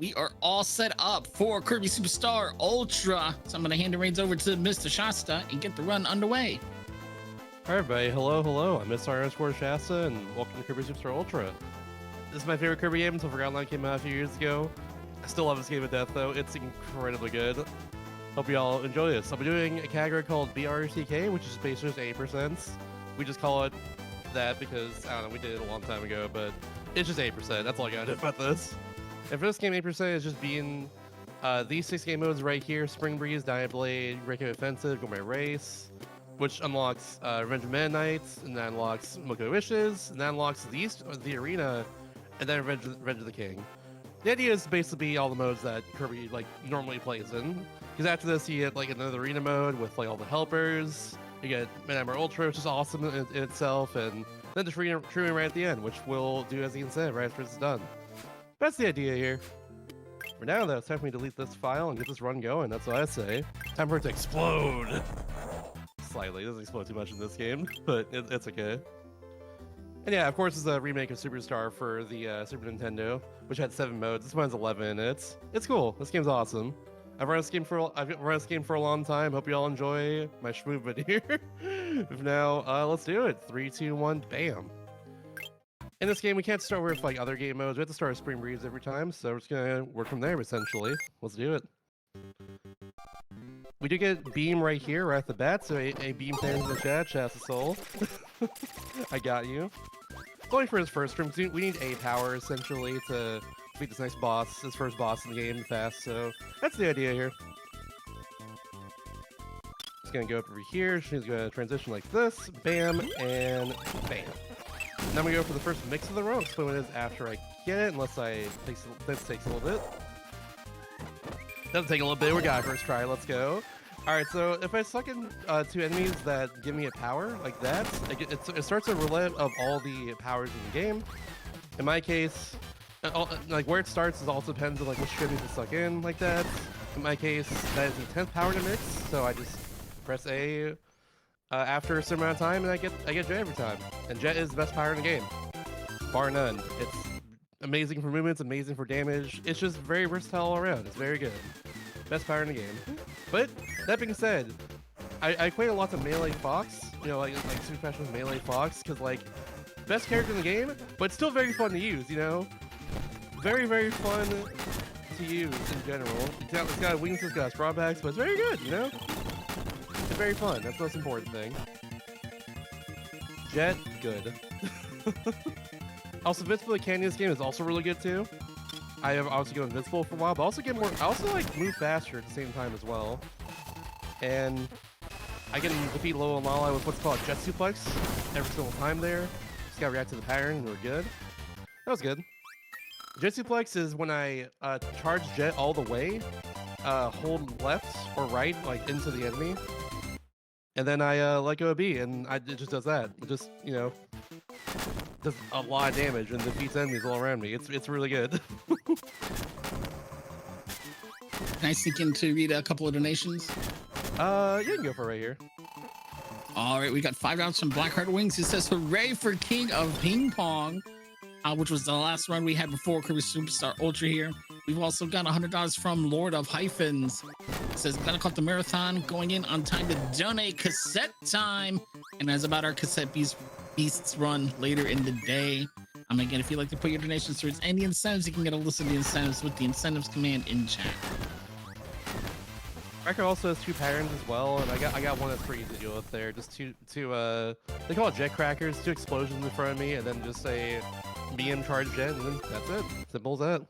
we are all set up for Kirby Superstar Ultra. So I'm going to hand the reins over to Mr. Shasta and get the run underway. All right, everybody. Hello. I'm Mr. Shasta, and welcome to Kirby Superstar Ultra. This is my favorite Kirby game until Forgotten Land came out a few years ago. I still love this game to death, though. It's incredibly good. Hope you all enjoy this. I'll be doing a category called ROTK, which is basically just 8%. We just call it that because, I don't know, we did it a long time ago, but it's just 8%. That's all I got to do about this. And for this game, 8% is just being these 6 game modes right here: Spring Breeze, Diamond Blade, Regular Offensive, Go My Race, which unlocks Revenge of Meta Knights, and then unlocks Mocha Wishes, and then unlocks the Arena, and then Revenge of the King. The idea is basically all the modes that Kirby normally plays in. Because after this, you get another arena mode with all the helpers. You get Midnight Ultra, which is awesome in itself, and then the Tree right at the end, which we'll do as Ian said right after it's done. That's the idea here. For now, though, it's time for me to delete this file and get this run going. That's what I say. Time for it to explode. Slightly. It doesn't explode too much in this game, but it's okay. And yeah, of course, it's a remake of Superstar for the Super Nintendo, which had 7 modes. This one has 11 in it. It's cool. This game's awesome. I've run this game for a long time. Hope you all enjoy my schmoove here. If now, let's do it. 3, 2, 1, bam. In this game, we can't start with other game modes. We have to start with Spring Breeze every time, so we're just gonna work from there essentially. Let's do it. We do get Beam right here, right at the bat, so a Beam fan in the chat, Shasta Soul. I got you. Going for his first room, we need A power essentially to beat this next boss, this first boss in the game fast, so that's the idea here. Just gonna go up over here, she's gonna transition like this, bam, and bam. Now we go for the first mix of the row. I'll explain what it is after I get it, unless this takes a little bit. Doesn't take a little bit, we got it first try, let's go. Alright, so if I suck in 2 enemies that give me a power, like that, it starts a roulette of all the powers in the game. In my case, where it starts also depends on which enemies to suck in, like that. In my case, that is the 10th power to mix, so I just press A after a certain amount of time, and I get Jet every time. And Jet is the best power in the game, bar none. It's amazing for movements, amazing for damage. It's just very versatile all around. It's very good. Best power in the game. But that being said, I equate a lot to Melee Fox. You know, like Super Smash with Melee Fox, because best character in the game, but still very fun to use. You know, very fun to use in general. It's got weaknesses, it's got drawbacks, but it's very good. You know. It's very fun. That's the most important thing. Jet, good. Also, Invincible Canyon this game is also really good too. I have obviously go invincible for a while, but also get more. I also move faster at the same time as well. And I can defeat Lola and Lala with what's called Jet Suplex every single time there. Just gotta react to the pattern and we're good. That was good. Jet Suplex is when I charge Jet all the way, hold left or right into the enemy. And then I let go of B, and it just does that. It just, does a lot of damage and defeats enemies all around me. It's really good. Can I sneak in to read a couple of donations? You can go for it right here. All right, we got $5 from Blackheart Wings. It says, hooray for King of Ping Pong, which was the last run we had before Kirby Superstar Ultra here. We've also got $100 from Lord of Hyphens. It says, gotta call the marathon, going in on time to donate cassette time. And that's about our cassette beasts run later in the day. Again, if you'd like to put your donations towards any incentives, you can get a list of the incentives with the incentives command in chat. Record also has 2 patterns as well, and I got one that's pretty easy to deal with there. Just two they call it jet crackers, 2 explosions in front of me, and then just a BM charge jet, and then that's it. Simple as that.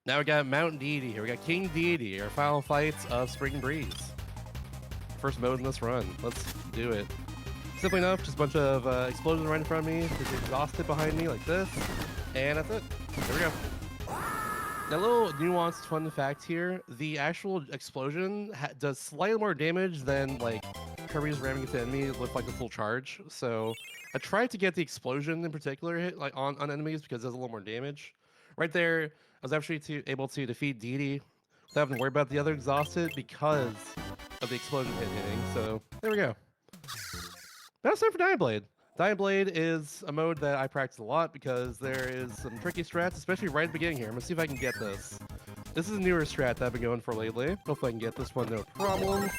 Now we got Mountain Deity here. We got King Deity, our final fights of Spring Breeze. First mode in this run. Let's do it. Simply enough, just a bunch of explosions right in front of me. There's exhausted behind me like this, and that's it. There we go. Now, a little nuanced fun fact here: the actual explosion does slightly more damage than Kirby's ramming into enemies with the full charge. So I tried to get the explosion in particular hit on enemies because it does a little more damage. Right there, I was actually able to defeat Deity without having to worry about the other exhausted because of the explosion hitting. So there we go. Now it's time for Diamond Blade. Diamond Blade is a mode that I practice a lot because there is some tricky strats, especially right at the beginning here. I'm gonna see if I can get this. This is a newer strat that I've been going for lately. Hopefully I can get this one, no problem.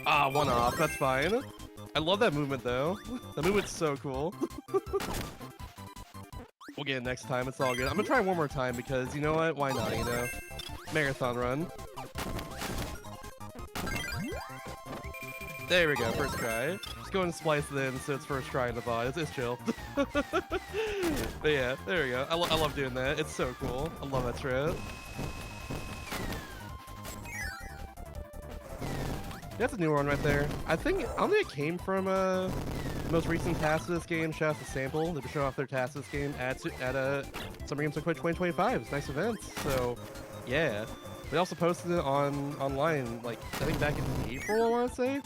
Ah, one off, that's fine. I love that movement though. The movement's so cool. We'll get it next time, it's all good. I'm gonna try one more time because you know what? Why not, you know? Marathon run. There we go, first try. Just go and splice it in so it's first try in the bot. It's chill. But yeah, there we go. I love doing that. It's so cool. I love that strat. That's a new one right there. I don't think it came from the most recent task of this game. Shout out to Sample. They've been showing off their task of this game at Summer Games on Quick 2025. It's a nice event. So yeah. They also posted it online, like I think back in April, I want to say.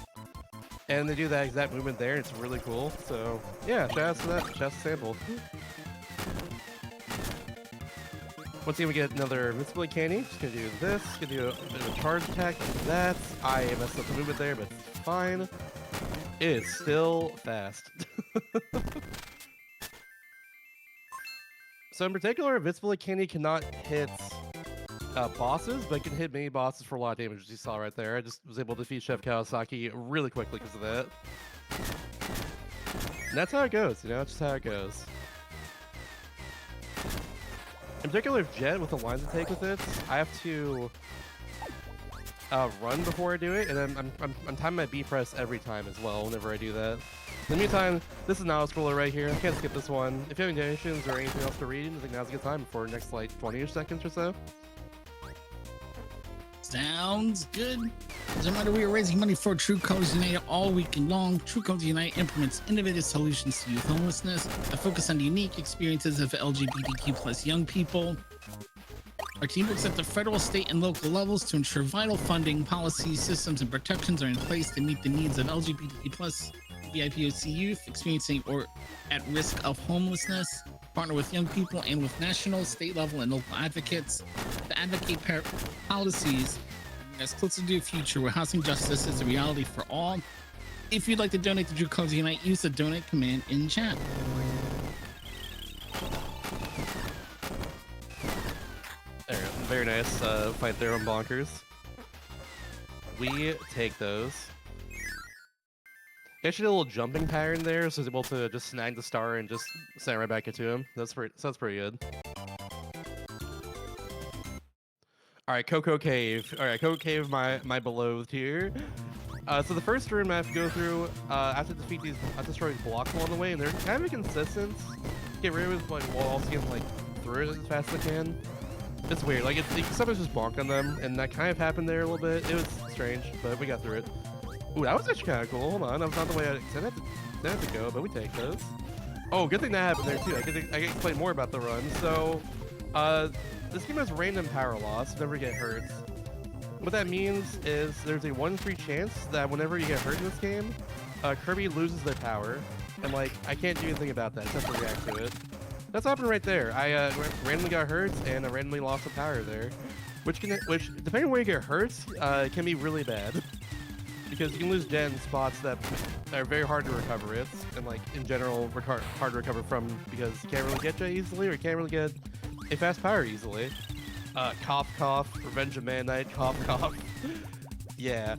And they do that exact movement there. It's really cool. So yeah, shout out to that. Shout out to Sample. Once again, we get another invincibility candy. Just gonna do this. Gonna do a bit of a charge attack like that. I messed up the movement there, but it's fine. It is still fast. So in particular, invincibility candy cannot hit bosses, but it can hit many bosses for a lot of damage, as you saw right there. I just was able to defeat Chef Kawasaki really quickly because of that. And that's how it goes, you know? That's just how it goes. In particular, Jet, with the lines to take with it, I have to run before I do it, and then I'm timing my B press every time as well whenever I do that. In the meantime, this is now a scroller right here. I can't skip this one. If you have any donations or anything else to read, I think now's a good time for the next like 20-ish seconds or so. Sounds good. As a reminder, we are raising money for True Colors Unite all weekend long. True Colors Unite implements innovative solutions to youth homelessness that focus on the unique experiences of LGBTQ plus young people. Our team works at the federal, state, and local levels to ensure vital funding, policies, systems, and protections are in place to meet the needs of LGBTQ plus BIPOC youth experiencing or at risk of homelessness. Partner with young people and with national, state level, and local advocates to advocate policies as closer to a future where housing justice is a reality for all. If you'd like to donate to True Colors Unite, use the donate command in chat. There, very nice fight there on Bonkers. We take those. Actually, a little jumping pattern there, so he's able to just snag the star and just send it right back into him. That's pretty good. All right, Cocoa Cave. All right, Cocoa Cave, my beloved here. So the first room I have to go through, I have to defeat these, I have to destroy these blocks along the way, and they're kind of inconsistent. Get rid of it, like while also getting like through it as fast as I can. It's weird. Like sometimes just bonk on them, and that kind of happened there a little bit. It was strange, but we got through it. Ooh, that was actually kind of cool. Hold on, that was not the way I didn't have to go, but we take those. Oh, good thing that happened there too. I can explain more about the run. So, this game has random power loss whenever you get hurt. What that means is there's a 1 in 3 chance that whenever you get hurt in this game, Kirby loses their power, and like I can't do anything about that except for react to it. That's happened right there. I randomly got hurt and I randomly lost the power there, which depending on where you get hurt, can be really bad. Because you can lose Jet in spots that are very hard to recover it, and like in general hard to recover from because you can't really get Jet easily or you can't really get a fast power easily. Cough cough, Revenge of Man Knight, cough cough. Yeah.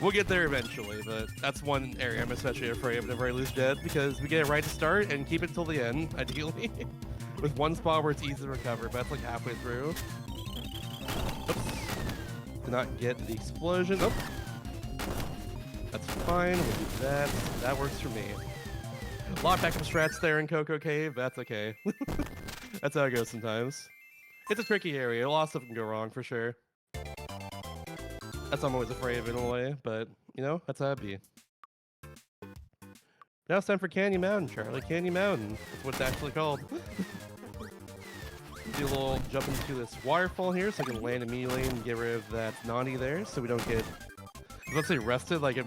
We'll get there eventually, but that's one area I'm especially afraid of whenever I lose Jet, because we get it right to start and keep it till the end, ideally. With one spot where it's easy to recover, but that's like halfway through. Oops. Did not get the explosion. Oh. That's fine, we'll do that. That works for me. A lot of backup strats there in Cocoa Cave, but that's okay. That's how it goes sometimes. It's a tricky area, a lot of stuff can go wrong for sure. That's what I'm always afraid of in a way, but you know, that's how it be. Now it's time for Canyon Mountain, Charlie. Canyon Mountain. That's what it's actually called. Do a little jump into this waterfall here so I can land immediately and get rid of that Nani there so we don't get, let's say, rested. Like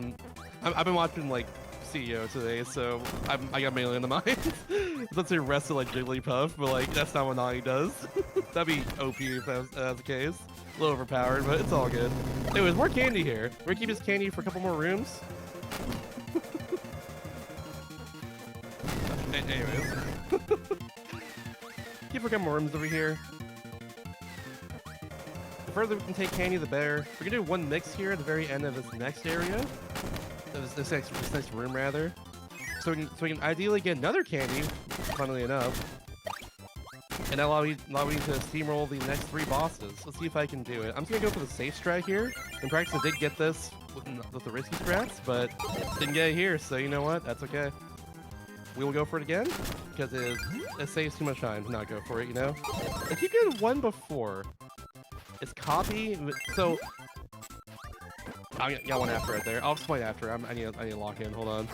I've been watching like CEO today, so I got mainly in the mind. Let's say rested like Jigglypuff, but like that's not what Nani does. That'd be OP if that was the case. A little overpowered, but it's all good. Anyways, more candy here. We're gonna keep this candy for a couple more rooms. Anyways. Keep forgetting more rooms over here. The further we can take candy, the better. We're gonna do one mix here at the very end of this next area. This next room, rather. So we can ideally get another candy, funnily enough. And allow me to steamroll the next 3 bosses. Let's see if I can do it. I'm just gonna go for the safe strat here. In practice, I did get this with the risky strats, but didn't get it here, so you know what? That's okay. We will go for it again, because it saves too much time to not go for it, you know? I keep getting one before. It's copy, so... I got one after right there. I'll explain after. I need to lock in. Hold on.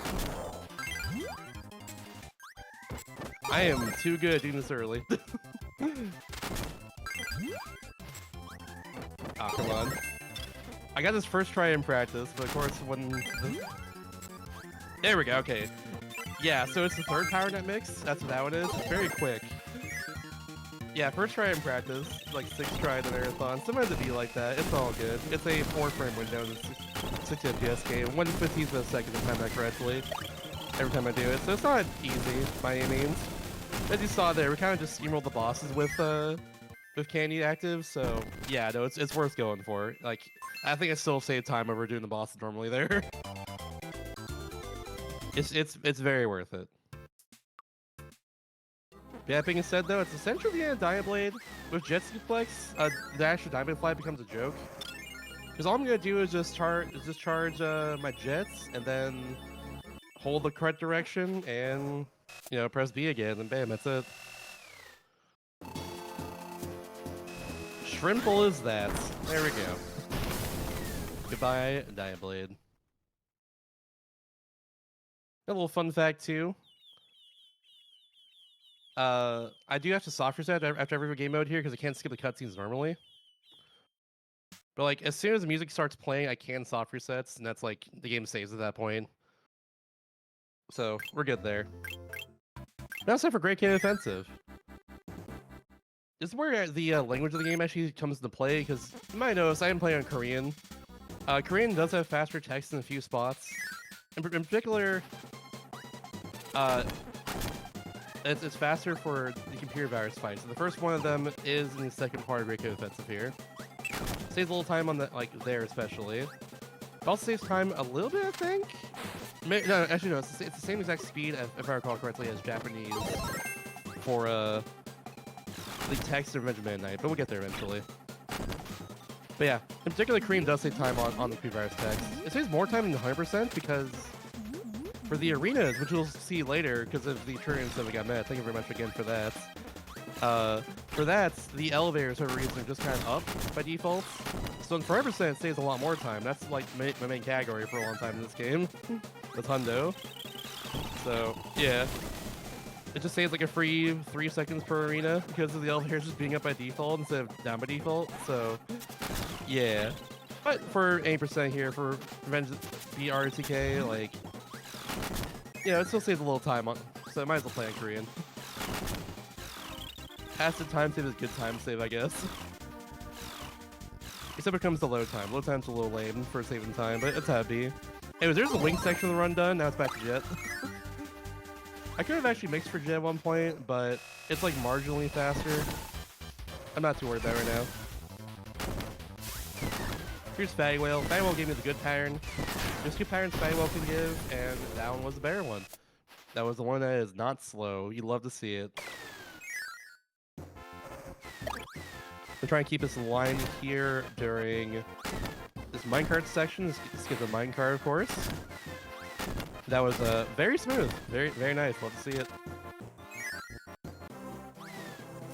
I am too good at doing this early. Ah, come on. I got this first try in practice, but of course when... There we go, okay. Yeah, so it's the 3rd power net mix. That's what that one is. It's very quick. Yeah, first try in practice, like 6 tries in marathon. Sometimes it'd be like that. It's all good. It's a 4-frame window in a 60 FPS game. 1/15th of a second to time that correctly. Every time I do it, so it's not easy by any means. As you saw there, we kind of just steamrolled the bosses with candy active. So yeah, no, it's worth going for. Like, I think I still save time over doing the bosses normally there. It's very worth it. That being said, though, it's essentially a Diablade with Jet Suplex. The actual Diamond Fly becomes a joke. Because all I'm gonna do is just charge my jets and then hold the correct direction and, you know, press B again, and bam, that's it. Shrimple is that. There we go. Goodbye, Diablade. A little fun fact too. I do have to soft reset after every game mode here because I can't skip the cutscenes normally. But like, as soon as the music starts playing, I can soft resets, and that's like the game saves at that point. So we're good there. Now it's time for Great Kid Offensive. This is where the language of the game actually comes into play, because you might notice I am playing on Korean. Korean does have faster text in a few spots. In particular, it's faster for the computer virus fights. So the first one of them is in the second part of Great Kid Offensive here. Saves a little time on the there especially. It also saves time a little bit, I think. No, actually no, it's the same exact speed, if I recall correctly, as Japanese for the text of Revenge of Midnight, but we'll get there eventually. But yeah, in particular, Korean does save time on the pre-virus text. It saves more time than 100% because for the arenas, which we'll see later because of the turns that we got met, thank you very much again for that. For that, the elevators for a reason are just kind of up by default. So in 400% it saves a lot more time. That's like my main category for a long time in this game. With Hundo. So yeah. It just saves like a free 3 seconds per arena because of the elevators just being up by default instead of down by default. So yeah. But for 8% here for Revenge ROTK, like, yeah, it still saves a little time on, so I might as well play in Korean. Passive time save is good time save, I guess. Except it comes to load time. Load time's a little lame for saving time, but it's how it be. Anyways, there's the wing section of the run done. Now it's back to Jet. I could have actually mixed for Jet at one point, but it's like marginally faster. I'm not too worried about it right now. Here's Fatty Whale. Fatty Whale gave me the good pattern. There's 2 patterns Fatty Whale can give, and that one was the better one. That was the one that is not slow. You love to see it. I'm trying to keep us in line here during this minecart section. Let's skip the minecart, of course. That was very smooth. Very nice. Love to see it.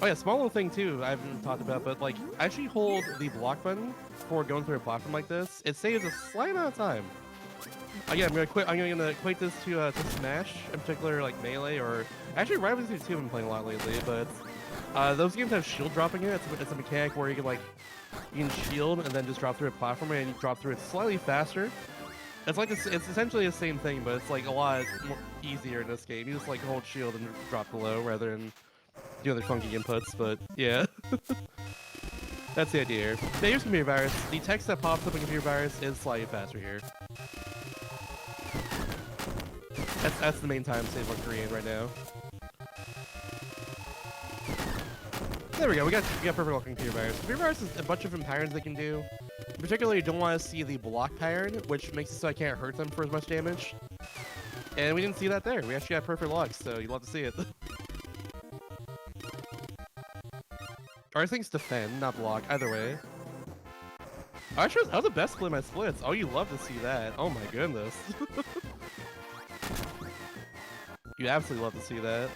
Oh yeah, small little thing too I haven't talked about, but like, actually hold the block button before going through a platform like this. It saves a slight amount of time. Again, I'm gonna equate this to Smash, in particular like Melee, or actually Rival 2 I've been playing a lot lately, but those games have shield dropping in it. It's a mechanic where you can shield and then just drop through a platform, and you drop through it slightly faster. It's like it's essentially the same thing, but it's like a lot more easier in this game. You just like hold shield and drop below rather than do other funky inputs. But yeah, that's the idea here. But here's Computer Virus. The text that pops up in Computer Virus is slightly faster here. That's the main time save on Korean right now. There we go. We got perfect looking Fear Virus. Fear Virus is a bunch of different patterns they can do. Particularly, you don't want to see the block pattern, which makes it so I can't hurt them for as much damage. And we didn't see that there. We actually got perfect luck, so you'll have to see it. Or I think it's defend, not block. Either way. Actually, that was the best split of my splits. Oh, you love to see that. Oh my goodness. You absolutely love to see that.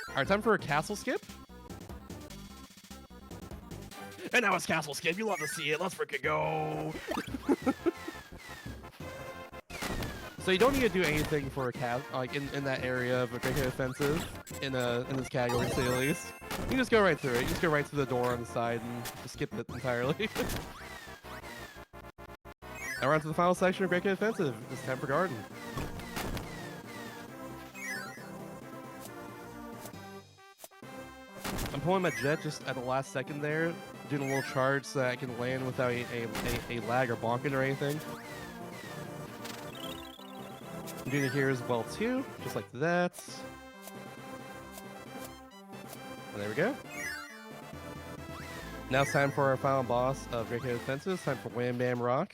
Alright, time for a castle skip. And now it's castle skip. You love to see it. Let's freaking go. So you don't need to do anything for a cat like in that area of a great offensive in this category, to say the least. You just go right through it. You just go right through the door on the side and just skip it entirely. Now we're on to the final section of Great Offensive. It's time for Garden. I'm pulling my jet just at the last second there, doing a little charge so that I can land without a lag or bonking or anything. I'm doing it here as well too, just like that. And there we go. Now it's time for our final boss of Great Offensive. It's time for Wham Bam Rock.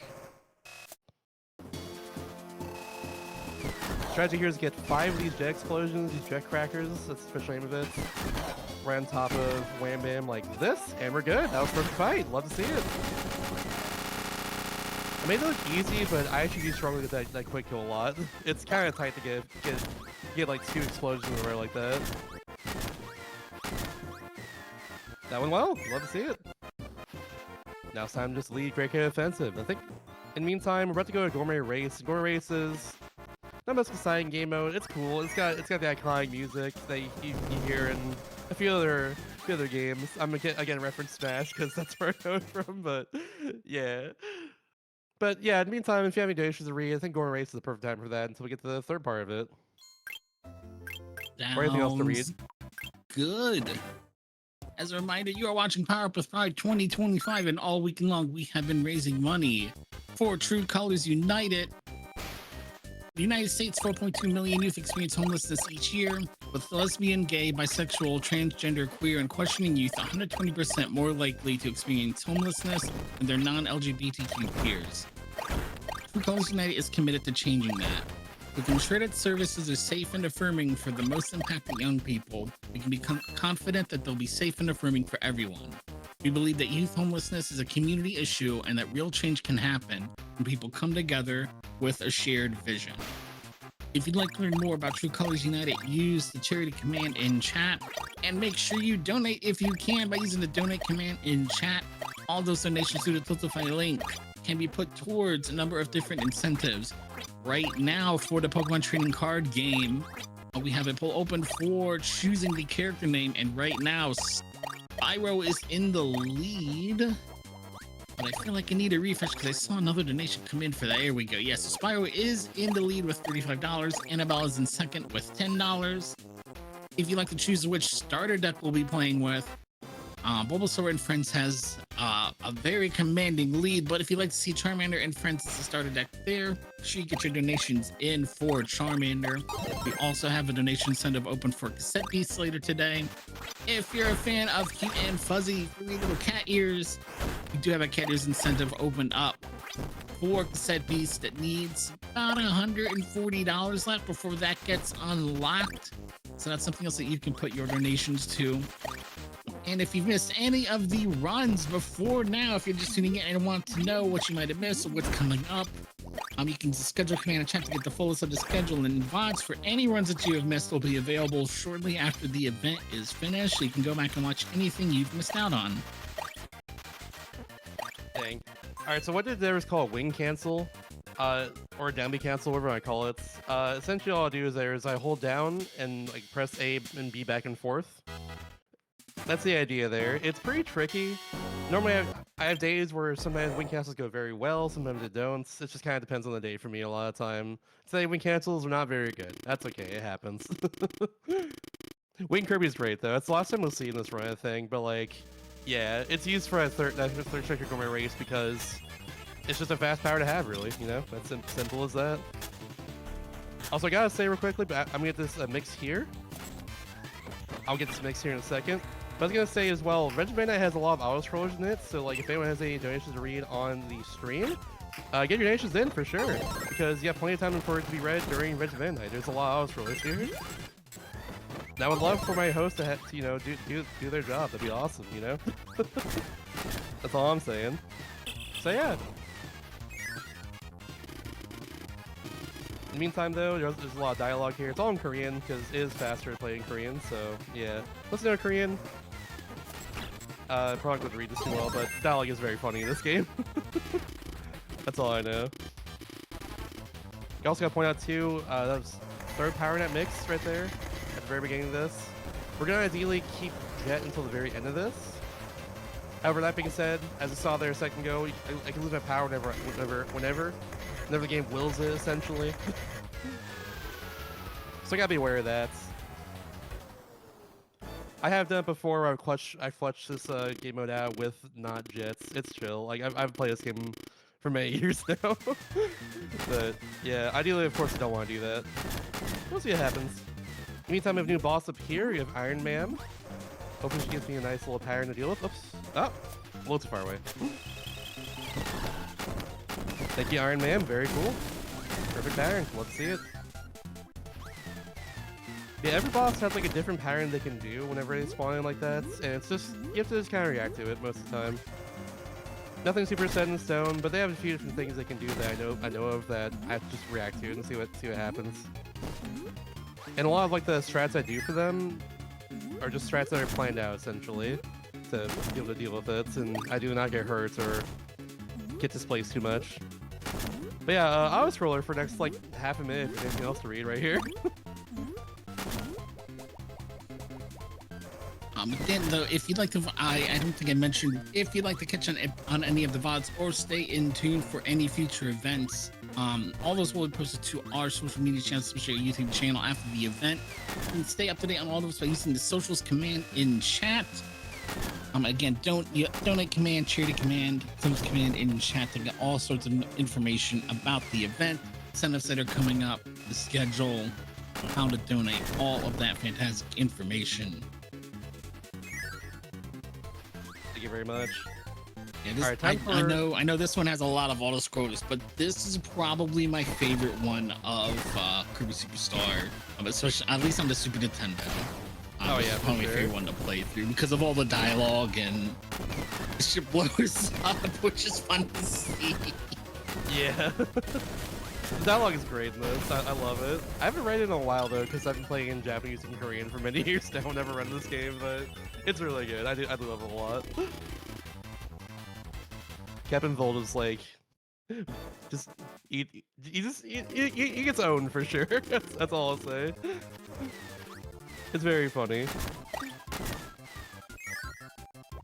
Strategy here is to get 5 of these jet explosions, these jet crackers, that's the official name of it, right on top of Wham Bam like this, and we're good. That was a perfect fight. Love to see it. I made it look easy, but I actually do struggle with that quick kill a lot. It's kind of tight to get like 2 explosions in a row like that. That went well. Love to see it. Now it's time to just lead Great Offensive. I think in the meantime, we're about to go to Gourmet Race. Gourmet Race is not most exciting game mode. It's cool. It's got the iconic music that you hear in a few other games. I'm again reference Smash because that's where I know it from. But yeah. But yeah, in the meantime, if you have any donations to read, I think Gourmet Race is the perfect time for that until we get to the third part of it. Or anything else to read? Good. As a reminder, you are watching Power Up with Pride 2025, and all week long we have been raising money for True Colors United. The United States, 4.2 million youth experience homelessness each year, with lesbian, gay, bisexual, transgender, queer, and questioning youth 120% more likely to experience homelessness than their non-LGBTQ peers. True Colors United is committed to changing that. We can ensure that services are safe and affirming for the most impacted young people. We can be confident that they'll be safe and affirming for everyone. We believe that youth homelessness is a community issue and that real change can happen when people come together with a shared vision. If you'd like to learn more about True Colors United, use the charity command in chat, and make sure you donate if you can by using the donate command in chat. All those donations through the Tiltify link can be put towards a number of different incentives. Right now, for the Pokemon trading card game, we have a poll open for choosing the character name, and right now Spyro is in the lead, but I feel like I need a refresh because I saw another donation come in for that. There we go. Yes, so Spyro is in the lead with $35. Annabelle is in second with $10. If you'd like to choose which starter deck we'll be playing with, Bulbasaur and Friends has a very commanding lead, but if you'd like to see Charmander and Friends as a starter deck there, make sure you get your donations in for Charmander. We also have a donation incentive open for cassette piece later today. If you're a fan of cute and fuzzy furry little cat ears, we do have a cat ears incentive opened up for cassette piece that needs about $140 left before that gets unlocked. So that's something else that you can put your donations to. And if you've missed any of the runs before now, if you're just tuning in and want to know what you might have missed or what's coming up, you can schedule command and chat to get the full list of the schedule, and VODs for any runs that you have missed will be available shortly after the event is finished, so you can go back and watch anything you've missed out on. Dang. Alright, so what did there was called wing cancel? Or down B cancel, whatever I call it. Essentially all I do is I hold down and like press A and B back and forth. That's the idea there. It's pretty tricky. Normally I have days where sometimes wing cancels go very well, sometimes they don't. It just kind of depends on the day for me a lot of time. Today wing cancels are not very good. That's okay, it happens. Wing Kirby is great though. It's the last time we'll see in this run, I think, but like, yeah, it's used for that third striker Gourmet Race because it's just a fast power to have, really, you know? That's simple as that. Also, I gotta say real quickly, but I'm gonna get this mix here. I'll get this mix here in a second. But I was gonna say as well, Reg Bandai has a lot of auto scrollers in it, so like if anyone has any donations to read on the stream, get your donations in for sure, because you have plenty of time for it to be read during Reg Bandai. There's a lot of auto scrollers here. And I would love for my host to, you know, do their job. That'd be awesome, you know. That's all I'm saying. So yeah. In the meantime, though, there's a lot of dialogue here. It's all in Korean because it is faster to play in Korean. So yeah, listen to Korean. Probably wouldn't read this too well, but dialogue is very funny in this game. That's all I know. You also gotta point out too, that was third power net mix right there at the very beginning of this. We're gonna ideally keep Jet until the very end of this. However, that being said, as I saw there a second ago, I can lose my power whenever the game wills it, essentially. So I gotta be aware of that. I have done it before where I fletched this game mode out with not Jets. It's chill. Like I've played this game for many years now. But yeah, ideally, of course, I don't want to do that. We'll see what happens. Meantime, we have a new boss up here. We have Iron Man. Hopefully, she gives me a nice little pattern to deal with. Oops. Oh, a little too far away. Thank you, Iron Man. Very cool. Perfect pattern. Let's see it. Yeah, every boss has like a different pattern they can do whenever they spawn in like that, and it's just, you have to just kind of react to it most of the time. Nothing super set in stone, but they have a few different things they can do that I know of that I have to just react to and see what happens. And a lot of like the strats I do for them are just strats that are planned out essentially to be able to deal with it, and I do not get hurt or get displaced too much. But yeah, auto scroller for next like half a minute if there's anything else to read right here. Then though, if you'd like to, I don't think I mentioned, if you'd like to catch on any of the VODs or stay in tune for any future events, all those will be posted to our social media channels, especially our YouTube channel after the event. You can stay up to date on all those by using the socials command in chat. Again, donate command, charity command, socials command in chat to get all sorts of information about the event, incentives that are coming up, the schedule, how to donate, all of that fantastic information. Thank you very much. Yeah, this, All right, I know this one has a lot of auto scrollers, but this is probably my favorite one of Kirby Superstar, especially at least on the Super Nintendo. Oh yeah, probably my favorite one to play through because of all the dialogue and the shit blows up, which is fun to see. Yeah. The dialogue is great in this. I love it. I haven't read it in a while though, because I've been playing in Japanese and Korean for many years now. I've never read this game, but it's really good. I do love it a lot. Captain Volt is like, just he gets owned for sure. That's all I'll say. It's very funny.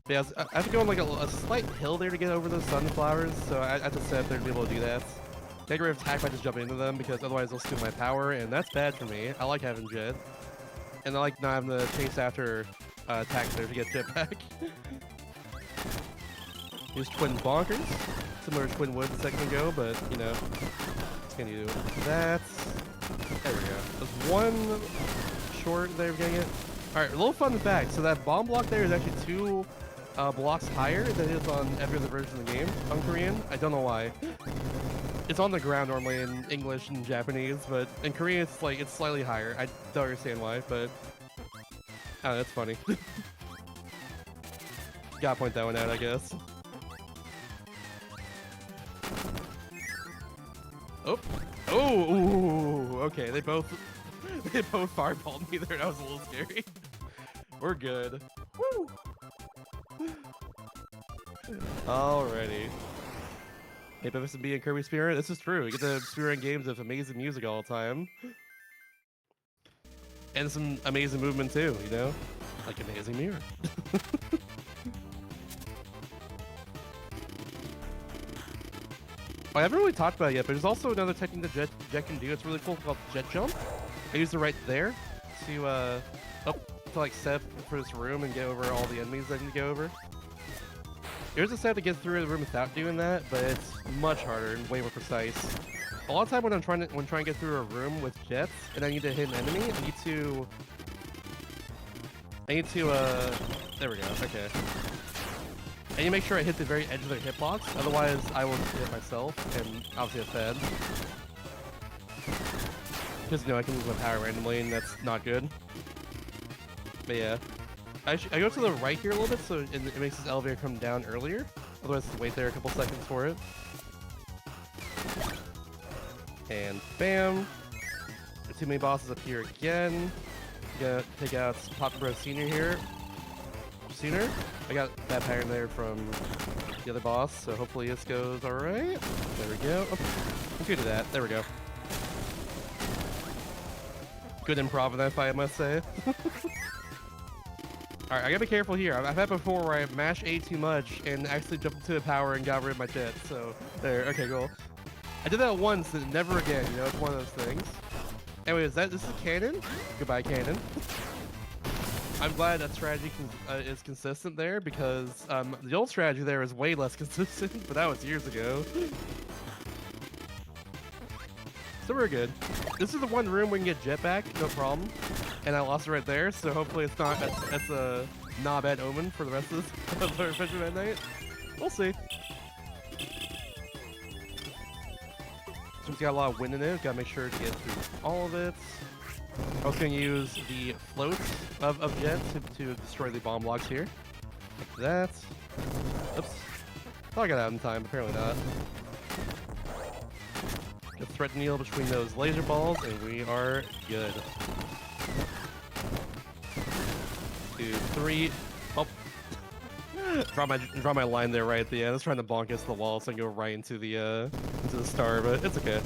But yeah, I have to go on like a slight hill there to get over those sunflowers, so I have to set up there to be able to do that. Take a attack by just jumping into them because otherwise they'll steal my power, and that's bad for me. I like having Jet, and I like not having to chase after attacks there to get Jet back. Use Twin Bonkers, similar to Twin Wood a second ago, but you know, what can you do? That. There we go. There's one short there of getting it. All right, a little fun fact. So that bomb block there is actually 2 blocks higher than it is on every other version of the game on Korean. I don't know why. It's on the ground normally in English and Japanese, but in Korean it's slightly higher. I don't understand why, but oh, that's funny. Gotta point that one out, I guess. Oh, oh, ooh, okay. They both fireballed me there. That was a little scary. We're good. Woo. Alrighty. Hey, but this is being Kirby Spirit. This is true. You get to experience games with amazing music all the time, and some amazing movement too. You know, like Amazing Mirror. I haven't really talked about it yet, but there's also another technique that Jet can do. It's really cool called Jet Jump. I use it right there to like set up for this room and get over all the enemies I need to go over. There's a set to get through the room without doing that, but it's much harder and way more precise. A lot of time when I'm trying to get through a room with jets and I need to hit an enemy, I need to there we go. Okay. I need to make sure I hit the very edge of their hitbox, otherwise I will hit myself and obviously get fed. Because I can lose my power randomly and that's not good. But yeah. I go to the right here a little bit so it makes this elevator come down earlier. Otherwise, just wait there a couple seconds for it. And bam. There's too many bosses up here again. Gonna take out Papa Bro Senior here. Sooner. I got that pattern there from the other boss, so hopefully this goes alright. There we go. Oh, I'm good at that. There we go. Good improv in that fight, I must say. Alright, I gotta be careful here. I've had before where I mash A too much and actually jumped into a power and got rid of my jet, so there. Okay, cool. I did that once and never again, you know, it's one of those things. Anyways, this is canon. Goodbye, canon. I'm glad that strategy is consistent there because the old strategy there is way less consistent, but that was years ago. So we're good. This is the one room we can get jet back, no problem. And I lost it right there, so hopefully it's not that's a not bad omen for the rest of this Adventure Midnight. We'll see. So it's got a lot of wind in it. Gotta make sure to get through all of it. I was going to use the floats of jets to destroy the bomb blocks here. Like that. Oops. Thought I got out in time, apparently not. Just threat needle between those laser balls, and we are good. 2, 3. Oh. Draw my line there right at the end. I was trying to bonk against the wall so I can go right into the star, but it's okay.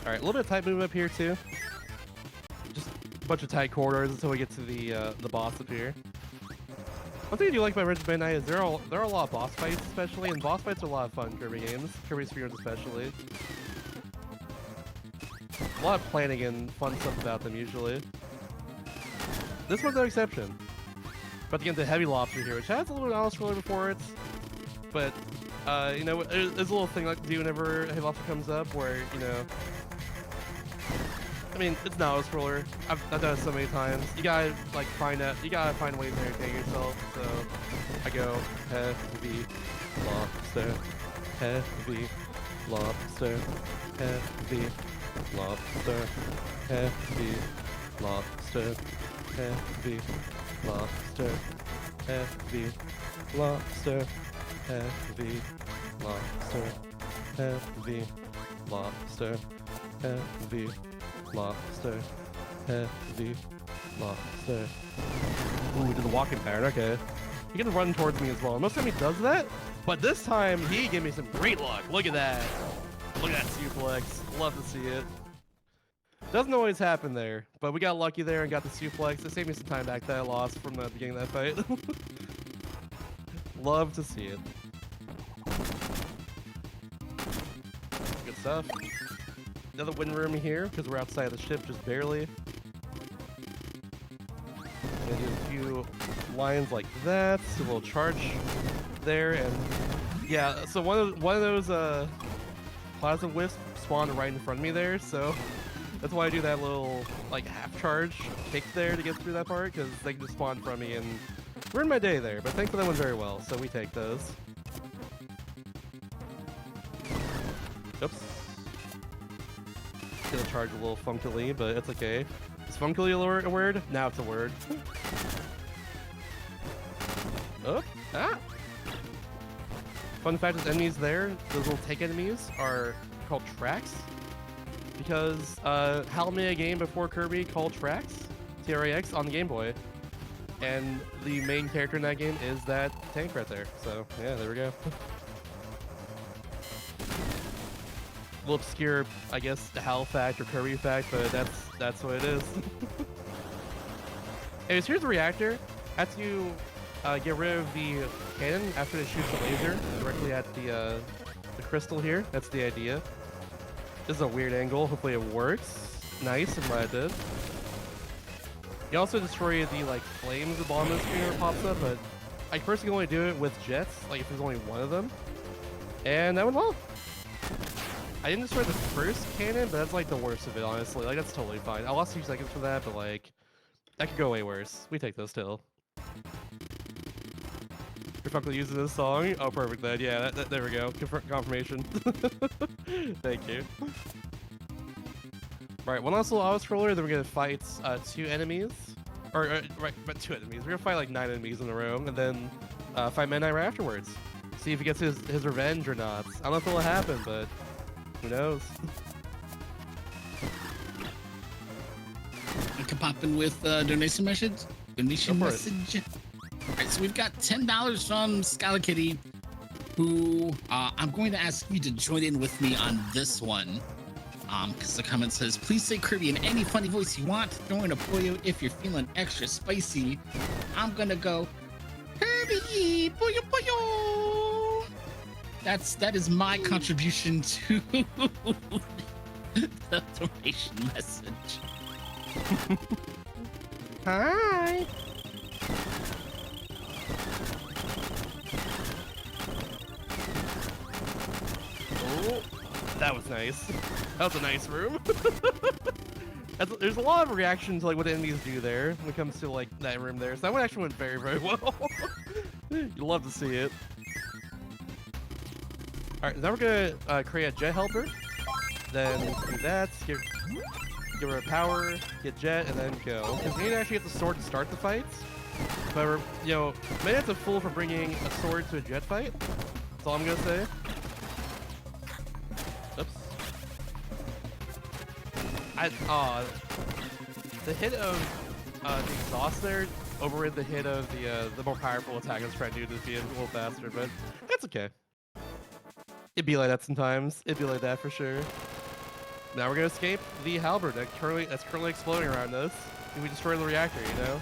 Alright, a little bit of tight movement up here too. Just a bunch of tight corridors until we get to the boss up here. One thing I do like about Adventure Midnight is there are a lot of boss fights, especially, and boss fights are a lot of fun in Kirby games. Kirby Spheres especially. A lot of planning and fun stuff about them usually. This one's no exception. About to get into Heavy Lobster here, which has a little auto-scroller before it, but you know, there's a little thing like to do whenever Heavy Lobster comes up where, you know, I mean, it's not a scroller. I've done it so many times. You gotta find ways to entertain yourself. So I go heavy lobster, heavy lobster, heavy lobster, heavy lobster, heavy lobster, heavy lobster, heavy lobster, heavy lobster, heavy lobster, heavy lobster. Ooh, we did the walking pattern, okay. He can run towards me as well. Most of the time he does that, but this time he gave me some great luck. Look at that. Look at that suplex. Love to see it. Doesn't always happen there, but we got lucky there and got the suplex. It saved me some time back that I lost from the beginning of that fight. Love to see it. Good stuff. Another wind room here because we're outside the ship just barely. Gonna do a few lines like that, a little charge there, and yeah. So one of those plasma wisps spawned right in front of me there, so that's why I do that little like half charge kick there to get through that part because they can just spawn from me and ruin my day there. But thankfully that went very well, so we take those. Oops. Gonna charge a little funkily, but it's okay. Is funkily a word? Now it's a word. Oh, ah! Fun fact is enemies there, those little tank enemies, are called tracks. Because Hal made a game before Kirby called Tracks, T-R-A-X, on the Game Boy. And the main character in that game is that tank right there. So, yeah, there we go. A little obscure, I guess, Hal fact or Kirby fact, but that's what it is. Anyways, here's the reactor. After you get rid of the cannon, after it shoots the laser directly at the crystal here, that's the idea. This is a weird angle. Hopefully it works. Nice, I'm glad it did. You also destroy the flames the bomb screen pops up, but I personally only do it with jets, like if there's only one of them. And that went well. I didn't destroy the first cannon, but that's like the worst of it, honestly. Like that's totally fine. I lost 2 seconds for that, but like that could go way worse. We take those still. You're fucking using this song? Oh, perfect then. Yeah, there we go. Confirmation. Thank you. Right, one last little auto-scroller, then we're gonna fight 2 enemies. Right, but 2 enemies. We're gonna fight like 9 enemies in a row, and then fight Midnight right afterwards. See if he gets his revenge or not. I don't know if it'll happen, but who knows? I can pop in with donation message. Donation message. All right, so we've got $10 from Skylar Kitty, who I'm going to ask you to join in with me on this one. Because the comment says, please say Kirby in any funny voice you want. Throwing a Pollo if you're feeling extra spicy. I'm gonna go, Kirby, Pollo Pollo. That is my contribution to the donation message. Hi. Oh, that was nice. That was a nice room. There's a lot of reaction to like what the enemies do there when it comes to like that room there. So that one actually went very, very well. You'd love to see it. All right, now we're gonna create a jet helper. Then do that. Give her power, get jet, and then go. Because we need to actually get the sword to start the fights. But you know, maybe that's a fool for bringing a sword to a jet fight. That's all I'm gonna say. Oops. The hit of the exhaust there overrid the hit of the more powerful attack I was trying to do to be a little faster, but that's okay. It'd be like that sometimes. It'd be like that for sure. Now we're gonna escape the halberd that's currently exploding around us. If we destroy the reactor, you know?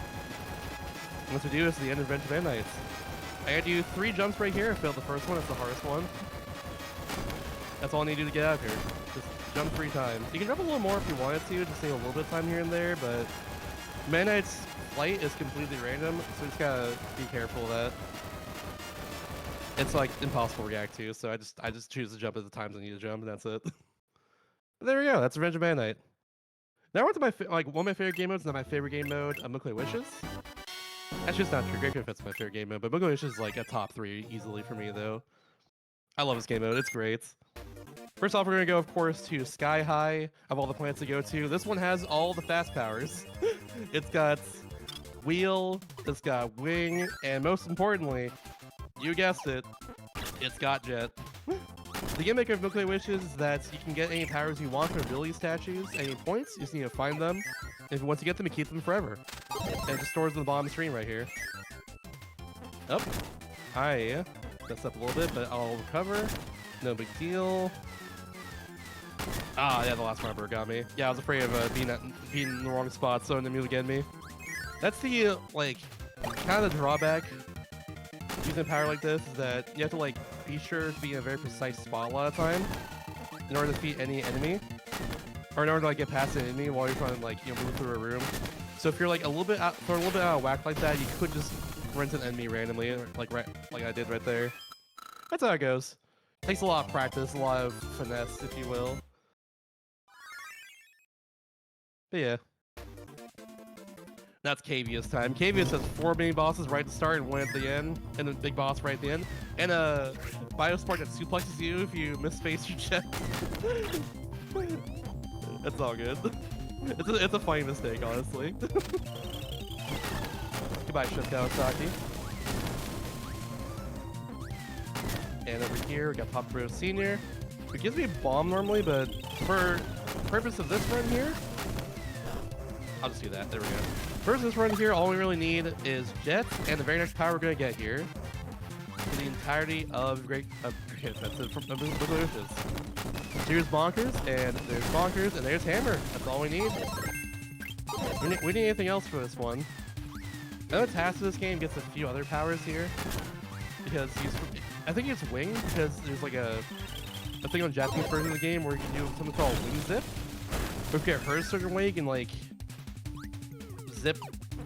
And once we do, it's the end of Adventure Midnight. I gotta do 3 jumps right here. I failed the first one. It's the hardest one. That's all I need to do to get out of here. Just jump 3 times. You can jump a little more if you wanted to save a little bit of time here and there, but Midnight's flight is completely random, so you just gotta be careful of that. It's like impossible to react to, so I just choose to jump at the times I need to jump, and that's it. There we go. That's Revenge of Midnight. Now we're to my one of my favorite game modes. Not my favorite game mode. Milky Wishes. That's just not true. Great Fit's my favorite game mode, but Milky Wishes is like a top 3 easily for me though. I love this game mode. It's great. First off, we're gonna go, of course, to Sky High of all the planets to go to. This one has all the fast powers. It's got wheel. It's got wing, and most importantly, you guessed it, it's got jet. The gimmick of Milky Wishes is that you can get any powers you want from ability statues, any points, you just need to find them. And once you get them, you keep them forever. And it just stores in the bottom screen right here. Up. I messed up a little bit, but I'll recover. No big deal. Ah, yeah, the last rubber got me. Yeah, I was afraid of being in the wrong spot, so it immediately get me. That's the, like, kind of the drawback using a power like this is that you have to like be sure to be in a very precise spot a lot of time in order to defeat any enemy, or in order to like get past an enemy while you're trying to like move through a room. So if you're like a little bit out of whack like that, you could just run to an enemy randomly, like I did right there. That's how it goes. Takes a lot of practice, a lot of finesse, if you will. But yeah. That's Cavia's time. Cavia's has 4 mini bosses right at the start and 1 at the end, and a big boss right at the end, and a Biospark that suplexes you if you misspace your check. It's all good. It's a funny mistake, honestly. Goodbye, Kawasaki. And over here, we got Papa Bro Senior. It gives me a bomb normally, but for the purpose of this run here, I'll just do that. There we go. First, this run here, all we really need is Jet, and the very next power we're going to get here for the entirety of Great Offensive from Wishes. Here's Bonkers, and there's Bonkers, and there's Hammer. That's all we need. We need anything else for this one. Another task of this game gets a few other powers here, because I think it's Wing, because there's like a thing on Japanese version of the game where you can do something called Wing Zip. But if you get hurt a certain way, you can like zip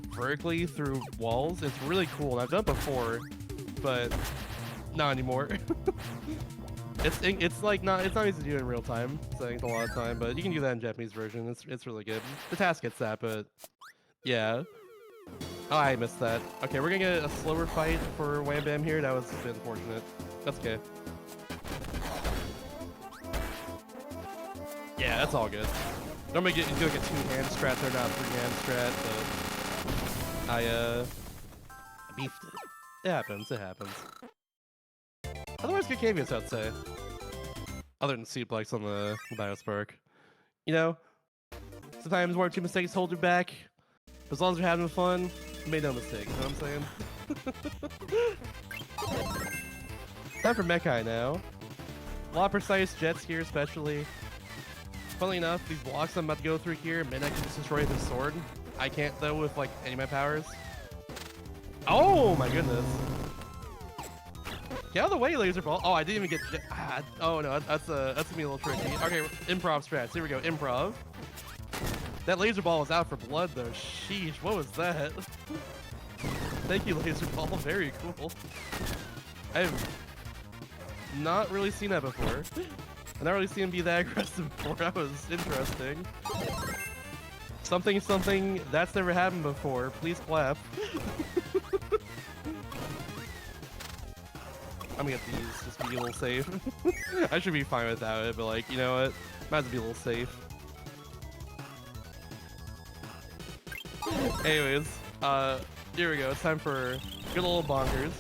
vertically through walls. It's really cool, and I've done it before. but not anymore. it's like not easy to do in real time, so it's a lot of time, but you can do that in Japanese version. It's really good. The task gets that, but yeah. Oh, I missed that. Okay, we're gonna get a slower fight for Wham Bam here. That was a bit unfortunate. That's okay. Yeah, that's all good. Normally do like a 2-hand strat there, not a 3-hand strat, but I beefed it. It happens, it happens. Otherwise good caveats, I'd say. Other than Suplex on the Biospark. You know, sometimes 1 or 2 mistakes hold you back. But as long as you're having fun, you made no mistake, you know what I'm saying? Time for Mekai now. A lot of precise jets here, especially. Funnily enough, these blocks I'm about to go through here, Midnight can just destroy the sword. I can't though with like any of my powers. Oh my goodness. Get out of the way, laser ball. Oh, I didn't even get oh no, that's gonna be a little tricky. Okay, improv strats. Here we go, improv. That laser ball was out for blood though. Sheesh, what was that? Thank you, laser ball. Very cool. I've not really seen that before. I've not really seen him be that aggressive before. That was interesting. Something that's never happened before. Please clap. I'm gonna get these, just be a little safe. I should be fine without it, but like, you know what? Might as well be a little safe. Anyways, here we go. It's time for good old bonkers.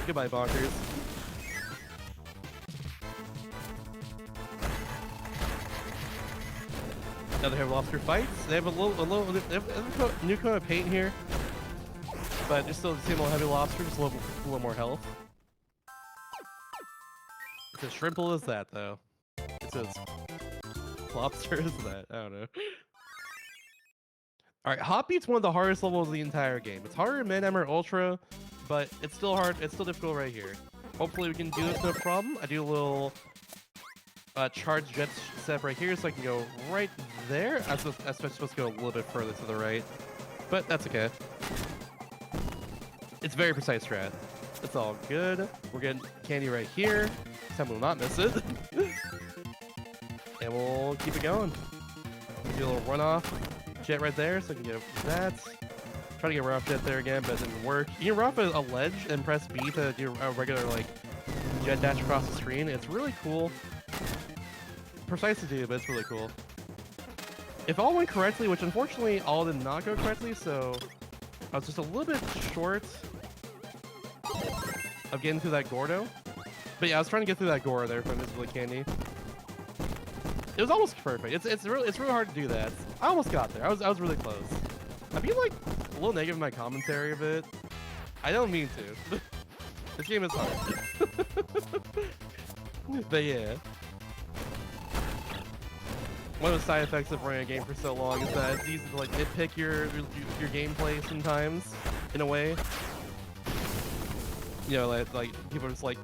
Goodbye, bonkers. Another Heavy Lobster fights. They have they have a new coat of paint here, but just still the same old Heavy Lobster, just a little more health. It's as shrimple as that, though. It's as lobster as that. I don't know. All right, Hot Beat's one of the hardest levels of the entire game. It's harder in Mid-Em or Ultra, but it's still hard. It's still difficult right here. Hopefully we can do this no problem. I do a little charge jet step right here, so I can go right there. I'm supposed to go a little bit further to the right, but that's okay. It's very precise strat. It's all good. We're getting candy right here. This time we'll not miss it. And we'll keep it going. Do a little runoff jet right there, so I can get that. Try to get runoff jet there again, but it didn't work. You can run off a ledge and press B to do a regular like jet dash across the screen. It's really cool. Precise to do, but it's really cool. If all went correctly, which unfortunately all did not go correctly, so I was just a little bit short of getting through that Gordo. But yeah, I was trying to get through that Goro there from Invisible Candy. It was almost perfect. It's really hard to do that. I almost got there. I was really close. I feel like a little negative in my commentary a bit. I don't mean to. This game is hard. But yeah. One of the side effects of running a game for so long is that it's easy to like nitpick your gameplay sometimes, in a way. You know, like people are just like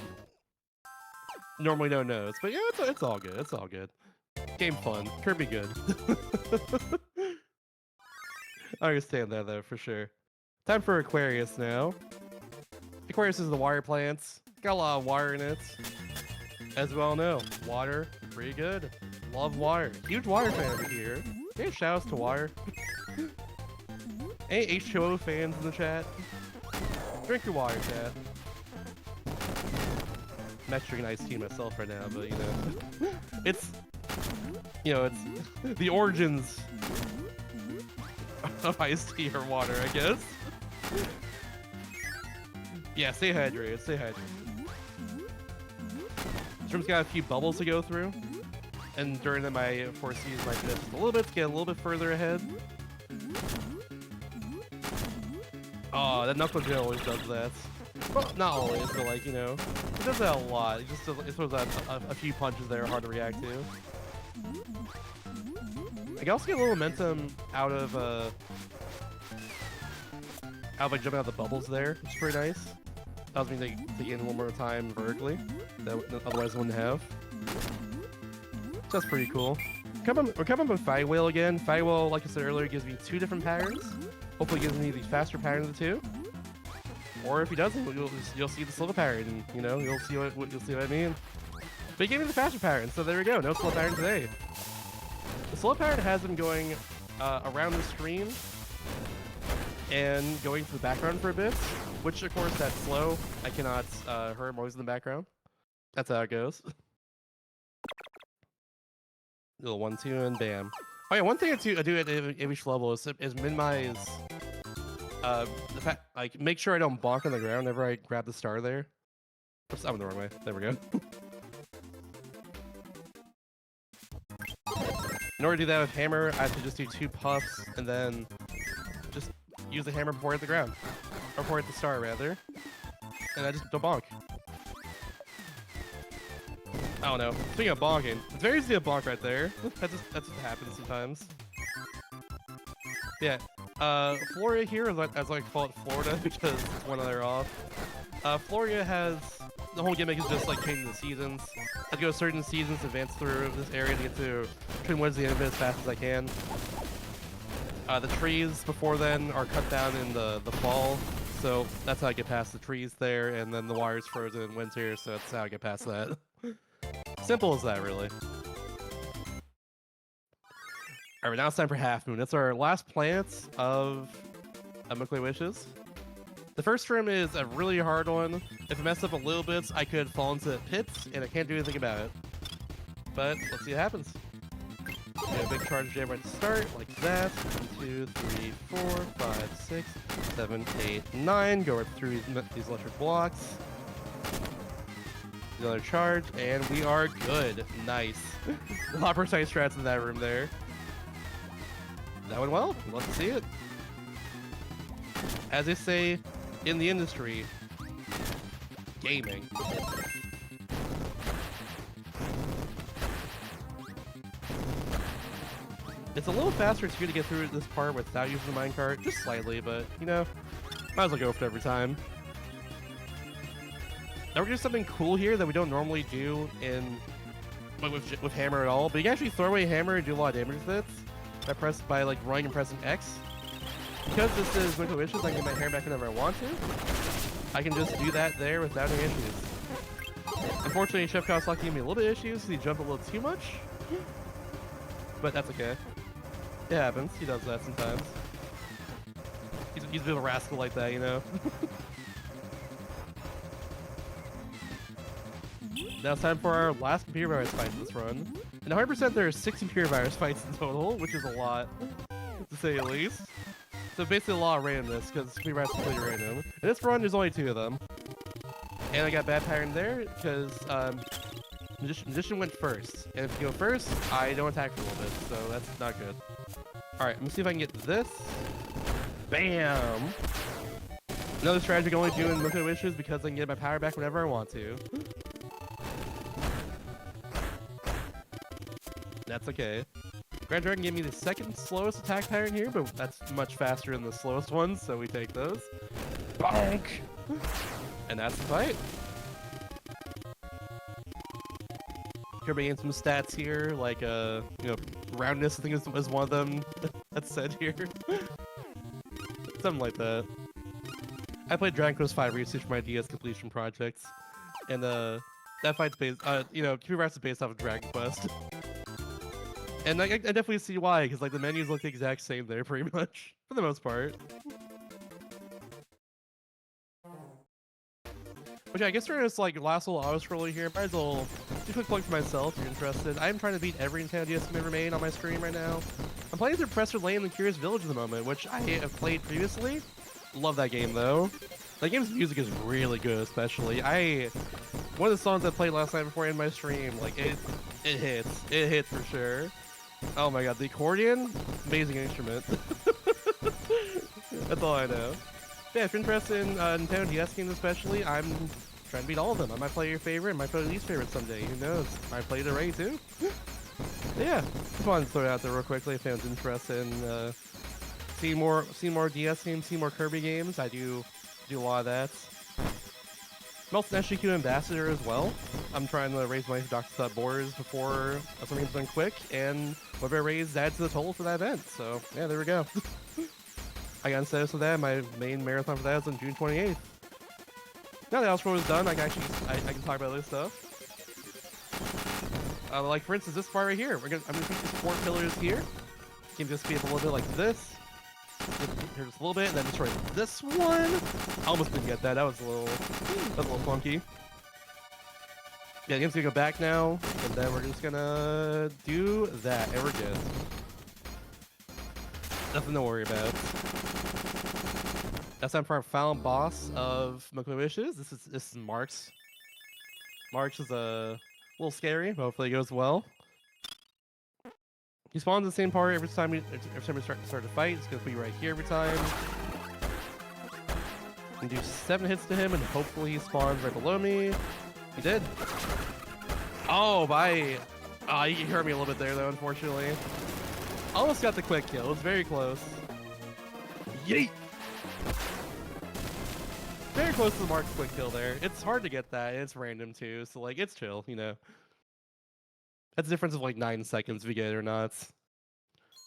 normally don't know. But yeah, it's all good. It's all good. Game fun. Kirby good. I understand that though for sure. Time for Aquarius now. Aquarius is the water plants. Got a lot of water in it. As we all know, water, pretty good. Love water. Huge water fan over here. Hey, shout outs to water. Any H2O fans in the chat? Drink your water, chat. I'm actually drinking iced tea myself right now, but you know. It's the origins of iced tea or water, I guess. Yeah, stay hydrated, stay hydrated. This room's got a few bubbles to go through. And during them, I foresee my just a little bit to get a little bit further ahead. Oh, that Knuckle Jet always does that. Well, not always, but like, you know, it does that a lot. It throws out a few punches that are hard to react to. I can also get a little momentum out of like jumping out the bubbles there, which is pretty nice. Allows me to gain one more time vertically that otherwise I wouldn't have. So that's pretty cool. We're coming up with Fire Whale again. Fire Whale, like I said earlier, gives me 2 different patterns. Hopefully gives me the faster pattern of the 2. Or if he doesn't, you'll see the slow pattern. You know, you'll see what I mean. But he gave me the faster pattern, so there we go. No slow pattern today. The slow pattern has been going around the stream and going to the background for a bit, which of course that's slow. I cannot hear him always in the background. That's how it goes. Little 1-2 and bam. Oh yeah, one thing I do at each level is minimize the fact, like, make sure I don't bonk on the ground whenever I grab the star there. Oops, I'm the wrong way. There we go. In order to do that with hammer, I have to just do 2 puffs and then just use the hammer before I hit the ground. Or before I hit the star, rather. And I just don't bonk. I don't know. Speaking of bonking, it's very easy to bonk right there. That's what happens sometimes. Yeah. Floria here, as I like to call it Florida, because it's one other off. Floria has... The whole gimmick is just like changing the seasons. I go certain seasons, advance through this area to get to Twin Woods the end of it as fast as I can. The trees before then are cut down in the fall, so that's how I get past the trees there, and then the wire's frozen in winter, so that's how I get past that. Simple as that, really. Alright, now it's time for Half Moon. It's our last planet of Milky Wishes. The first room is a really hard one. If I mess up a little bit, I could fall into pits, and I can't do anything about it. But let's see what happens. Get a big charge jam right to start, like that. 1, 2, 3, 4, 5, 6, 7, 8, 9. Go right through these electric blocks. Another charge, and we are good. Nice. A lot of precise strats in that room there. That went well. Love to see it. As they say in the industry, gaming. It's a little faster too to get through this part without using the minecart, just slightly, but you know, might as well go for it every time. Now we're doing something cool here that we don't normally do with hammer at all, but you can actually throw away hammer and do a lot of damage with it by like running and pressing X. Because this is Milky Wishes, I can get my hair back whenever I want to. I can just do that there without any issues. Unfortunately, Chef Kawasaki gave me a little bit of issues because he jumped a little too much. But that's okay. It happens. He does that sometimes. He's a bit of a rascal like that, you know? Now it's time for our last computer virus fight in this run. And 100% there are 6 computer virus fights in total, which is a lot, to say the least. So basically a lot of randomness, because computer virus is completely random. In this run, there's only 2 of them. And I got bad pattern there, because Magician went first. And if you go first, I don't attack for a little bit, so that's not good. Alright, let me see if I can get this. Bam! Another strategy I can only do in Milky Wishes because I can get my power back whenever I want to. That's okay. Grand Dragon gave me the second slowest attack pattern here, but that's much faster than the slowest ones, so we take those. Bonk! And that's the fight. Kirby gained some stats here, like you know, roundness I think is one of them that's said here. Something like that. I played Dragon Quest V recently for my DS completion projects, and that fight's based, you know, Kirby is based off of Dragon Quest. And I definitely see why, because like the menus look the exact same there, pretty much, for the most part. But yeah, I guess we're just like last little auto scroller here. Might as well do a quick plug for myself if you're interested. I'm trying to beat every Nintendo DS game ever made on my stream right now. I'm playing through Professor Layton and the Curious Village at the moment, which I have played previously. Love that game though. That game's music is really good, especially. One of the songs I played last night before I ended my stream, like it hits. It hits for sure. Oh my god, the accordion, amazing instrument. That's all I know. Yeah, if you're interested in Nintendo DS games especially, I'm trying to beat all of them. I might play your favorite, I might play your least favorite someday, who knows? I might play it already too. Yeah, just wanted to throw it out there real quickly if anyone's interested in seeing more DS games, seeing more Kirby games. I do a lot of that. I'm also an SGQ ambassador as well. I'm trying to raise money for Dr. Borders before something's done quick, and whatever I raise adds to the total for that event. So yeah, there we go. I got status for that. My main marathon for that is on June 28th. now the outro is done, I can talk about other stuff. Like for instance, this part right here. I'm gonna keep these 4 pillars here. Can just be a little bit like this. Here just a little bit, and then destroy this one. I almost didn't get that. That was a little funky. Yeah, the game's gonna go back now, and then we're just gonna do that, and we're good. Nothing to worry about. That's time for our final boss of Milky Wishes. This is Marks. Marks is a little scary, but hopefully it goes well. He spawns the same part every time we start to fight. It's gonna be right here every time. And do 7 hits to him, and hopefully he spawns right below me. He did. Oh, bye. You hurt me a little bit there, though, unfortunately. Almost got the quick kill. It was very close. Yeet! Very close to the Mark's quick kill there. It's hard to get that, and it's random, too. So, like, it's chill, you know. That's a difference of, like, 9 seconds if you get it or not.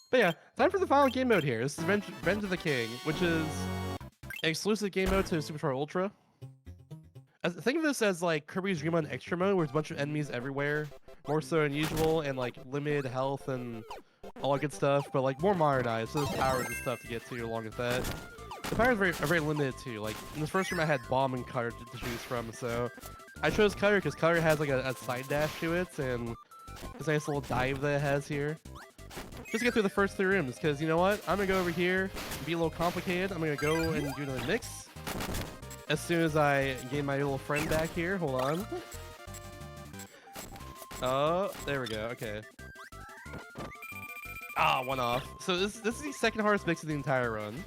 But yeah, time for the final game mode here. This is Revenge of the King, which is an exclusive game mode to Super Star Ultra. Think of this as like Kirby's Dream On Extra mode, where there's a bunch of enemies everywhere, more so than usual, and like limited health and all that good stuff, but like more modernized, so there's powers and stuff to get to along with that. The powers are very limited too. Like in this first room I had Bomb and Cutter to choose from, so I chose Cutter because Cutter has like a side dash to it, and this nice little dive that it has here. Just get through the first 3 rooms, because you know what? I'm gonna go over here and be a little complicated. I'm gonna go and do another mix. As soon as I gain my little friend back here, hold on. Oh, there we go. Okay. Ah, 1 off. So this is the second hardest mix of the entire run.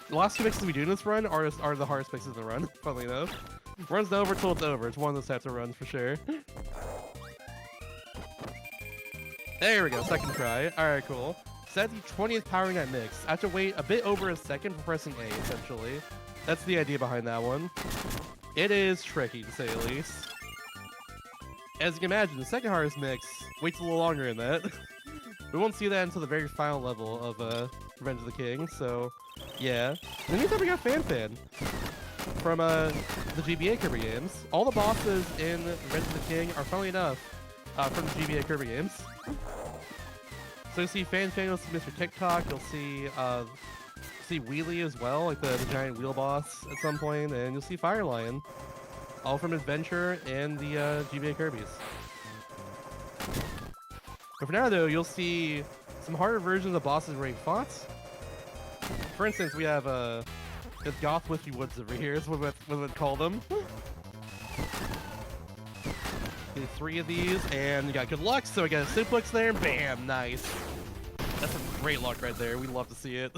The last 2 mixes we do in this run are the hardest mixes in the run, funnily enough. Run's not over till it's over. It's one of those types of runs for sure. There we go, second try. Alright, cool. So that's the 20th powering that mix. I have to wait a bit over a second for pressing A, essentially. That's the idea behind that one. It is tricky, to say the least. As you can imagine, the second hardest mix waits a little longer in that. We won't see that until the very final level of Revenge of the King, so yeah. In the meantime, we got Fan from the GBA Kirby games. All the bosses in Revenge of the King are, funnily enough, from the GBA Kirby games. So you'll see Fan, you'll see Mr. TikTok, you'll see Wheelie as well, like the giant wheel boss at some point, and you'll see Fire Lion, all from Adventure and the GBA Kirby's. But for now, though, you'll see some harder versions of bosses already fought. For instance, we have the Goth Witchy Woods over here, is what we'd call them. 3 of these, and you got good luck, so I got a suplex there, bam, nice. That's some great luck right there. We love to see it.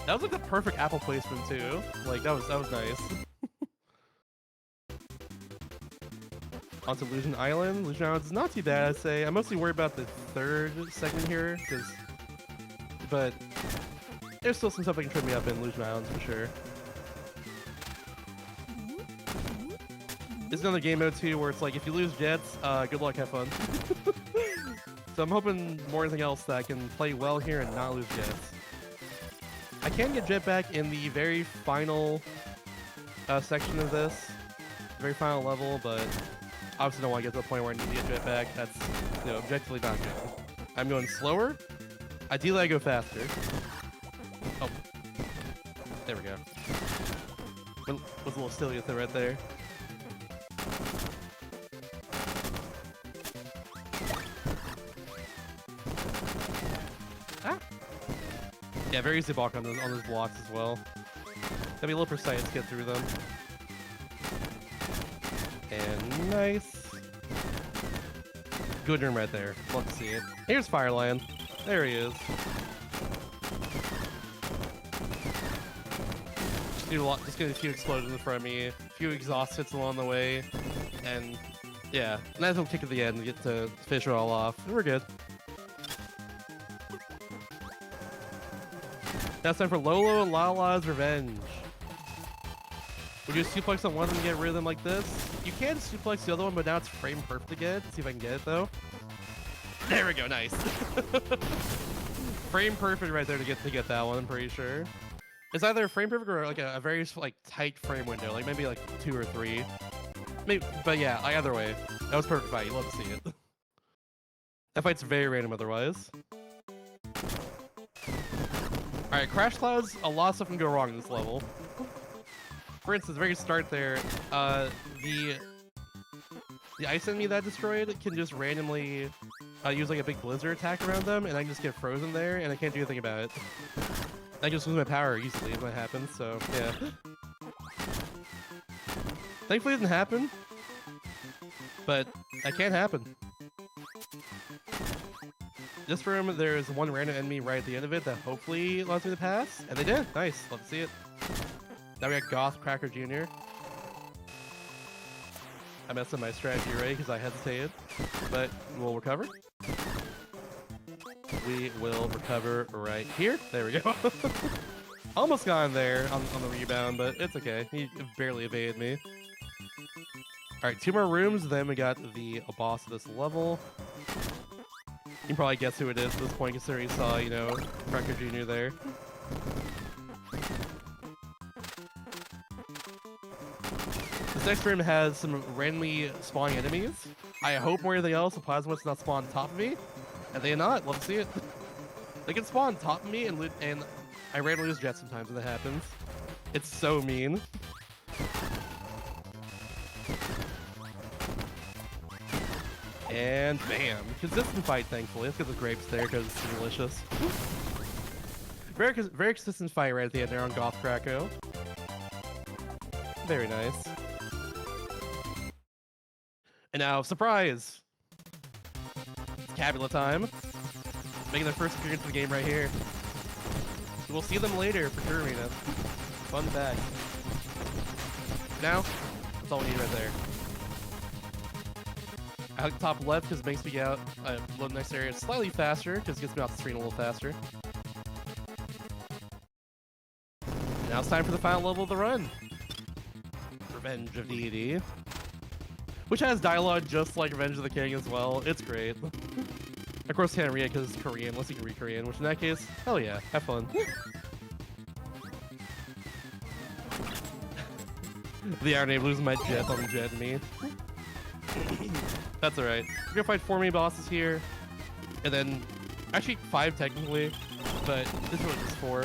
That was like the perfect apple placement too. Like that was nice. Onto Illusion Island. Illusion Island is not too bad, I'd say. I'm mostly worried about the 3rd segment here, but there's still some stuff that can trip me up in Illusion Islands for sure. This is another game mode too, where it's like if you lose jets, good luck, have fun. So I'm hoping more than anything else that I can play well here and not lose jets. I can get jetpack in the very final section of this, very final level, but obviously don't want to get to the point where I need to get jetpack. That's, you know, objectively not good. I'm going slower. Ideally, I go faster. Oh, there we go. Was a little silly with it right there. Yeah, very easy to block on those blocks as well. Gotta be a little precise to get through them. And nice. Good room right there. Love to see it. Here's Fire Lion. There he is. Just get a few explosions in front of me, a few exhaust hits along the way, and yeah, nice little kick at the end to get to finish it all off. We're good. Now it's time for Lolo and Lala's Revenge. Would you suplex on one of them and get rid of them like this? You can suplex the other one, but now it's frame perfect again. Let's see if I can get it though. There we go, nice. Frame perfect right there to get that one, I'm pretty sure. It's either frame perfect or like a very like tight frame window, like maybe like 2 or 3. Maybe, but yeah, either way, that was perfect fight. You love to see it. That fight's very random otherwise. All right, Crash Clouds. A lot of stuff can go wrong in this level. For instance, very start there, the ice enemy that I destroyed can just randomly use like a big blizzard attack around them, and I can just get frozen there, and I can't do anything about it. I just lose my power easily when that happens, so yeah. Thankfully it didn't happen, but that can happen. This room, there's one random enemy right at the end of it that hopefully allows me to pass, and they did. Nice, love to see it. Now we got Goth Cracker Jr. I messed up my strategy already because I hesitated, but we'll recover. We will recover right here. There we go. Almost got in there on the rebound, but it's okay. He barely evaded me. All right, 2 more rooms, then we got the boss of this level. You can probably guess who it is at this point, considering you saw, you know, Cracker Jr. there. This next room has some randomly spawning enemies. I hope more than anything else the Plasmoid's not spawn on top of me. And they are not. Love to see it. They can spawn on top of me and I randomly lose jets sometimes when that happens. It's so mean. And bam. Consistent fight, thankfully. Let's get the grapes there because it's delicious. Very consistent fight right at the end there on Goth Krakow. Very nice. And now, surprise! It's Cabula time. Making their first appearance in the game right here. We'll see them later for Kirby. Fun fact. Now, that's all we need right there. Out top left because it makes me get out load next area slightly faster because it gets me off the screen a little faster. Now it's time for the final level of the run. Revenge of Deity. Which has dialogue just like Revenge of the King as well. It's great. Of course, can't read it because it's Korean, unless you can read Korean, which in that case, hell yeah, have fun. The irony of losing my jet on the jet me. That's alright. We're gonna fight 4 main bosses here, and then actually 5 technically, but this one is 4.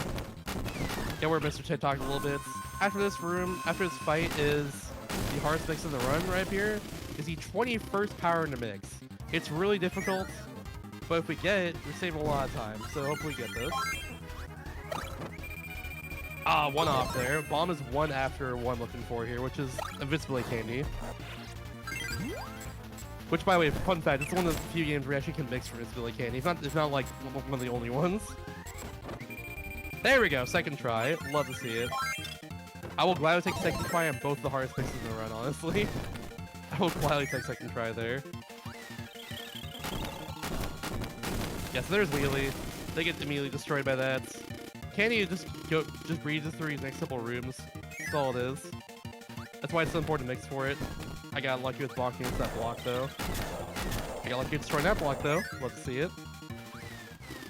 Yeah, where Mr. Ted talked a little bit. After this fight is the hardest mix in the run right up here. Is the 21st power in the mix. It's really difficult, but if we get it, we're saving a lot of time. So hopefully we get this. Ah, 1 off there. Bomb is 1 after 1 looking for here, which is Invincibility Candy. Which, by the way, fun fact, it's one of the few games where you actually can mix for Invincibility Candy. It's not like one of the only ones. There we go, second try. Love to see it. I will gladly take second try on both the hardest mixes in the run, honestly. I will gladly take second try there. Yeah, so there's Wheelie. They get immediately destroyed by that. Candy just breezes through these next couple rooms. That's all it is. That's why it's so important to mix for it. I got lucky with blocking into that block though. I got lucky with destroying that block though. Love to see it.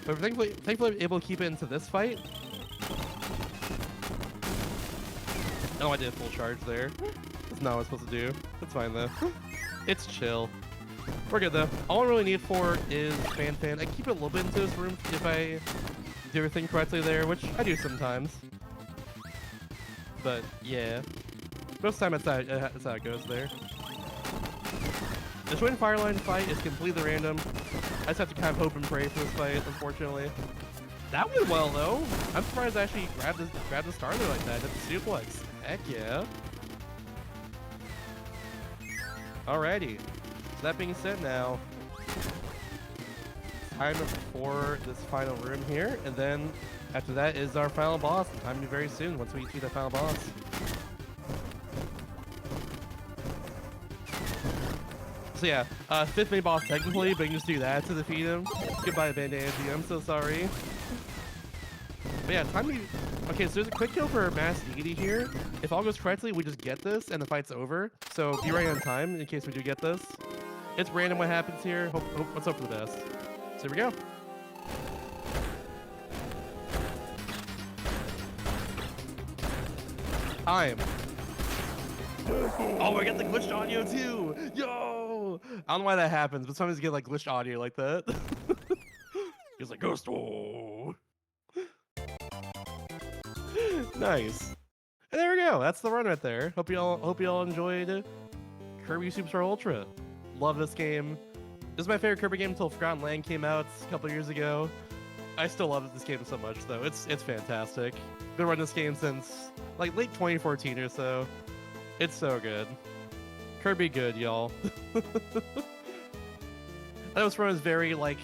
But thankfully I'm able to keep it into this fight. Oh, I did a full charge there. That's not what I was supposed to do. That's fine though. It's chill. We're good though. All I really need for is Fan. I keep it a little bit into this room if I do everything correctly there, which I do sometimes. But yeah, most of the time that's how it goes there. The Twin Fireline fight is completely random. I just have to kind of hope and pray for this fight, unfortunately. That went well though. I'm surprised I actually grabbed the starter like that. That's a suplex. Heck yeah. Alrighty. So that being said now, time for this final room here, and then after that is our final boss. Time to be very soon once we see the final boss. So yeah, 5th main boss technically, but you can just do that to defeat him. Goodbye, Bandana G, I'm so sorry. But yeah, time to... Okay, so there's a quick kill for Mass Deity here. If all goes correctly, we just get this, and the fight's over. So be ready on time in case we do get this. It's random what happens here. Let's hope for the best. So here we go. time. Oh, I got the glitched audio too. Yo, I don't know why that happens, but sometimes you get like glitched audio like that. He's like ghost. Oh. Nice. And there we go. That's the run right there. Hope y'all enjoyed Kirby Superstar Ultra. Love this game. This is my favorite Kirby game until Forgotten Land came out a couple years ago. I still love this game so much though. It's fantastic. Been running this game since like late 2014 or so. It's so good. Kirby good, y'all. I know this run is very like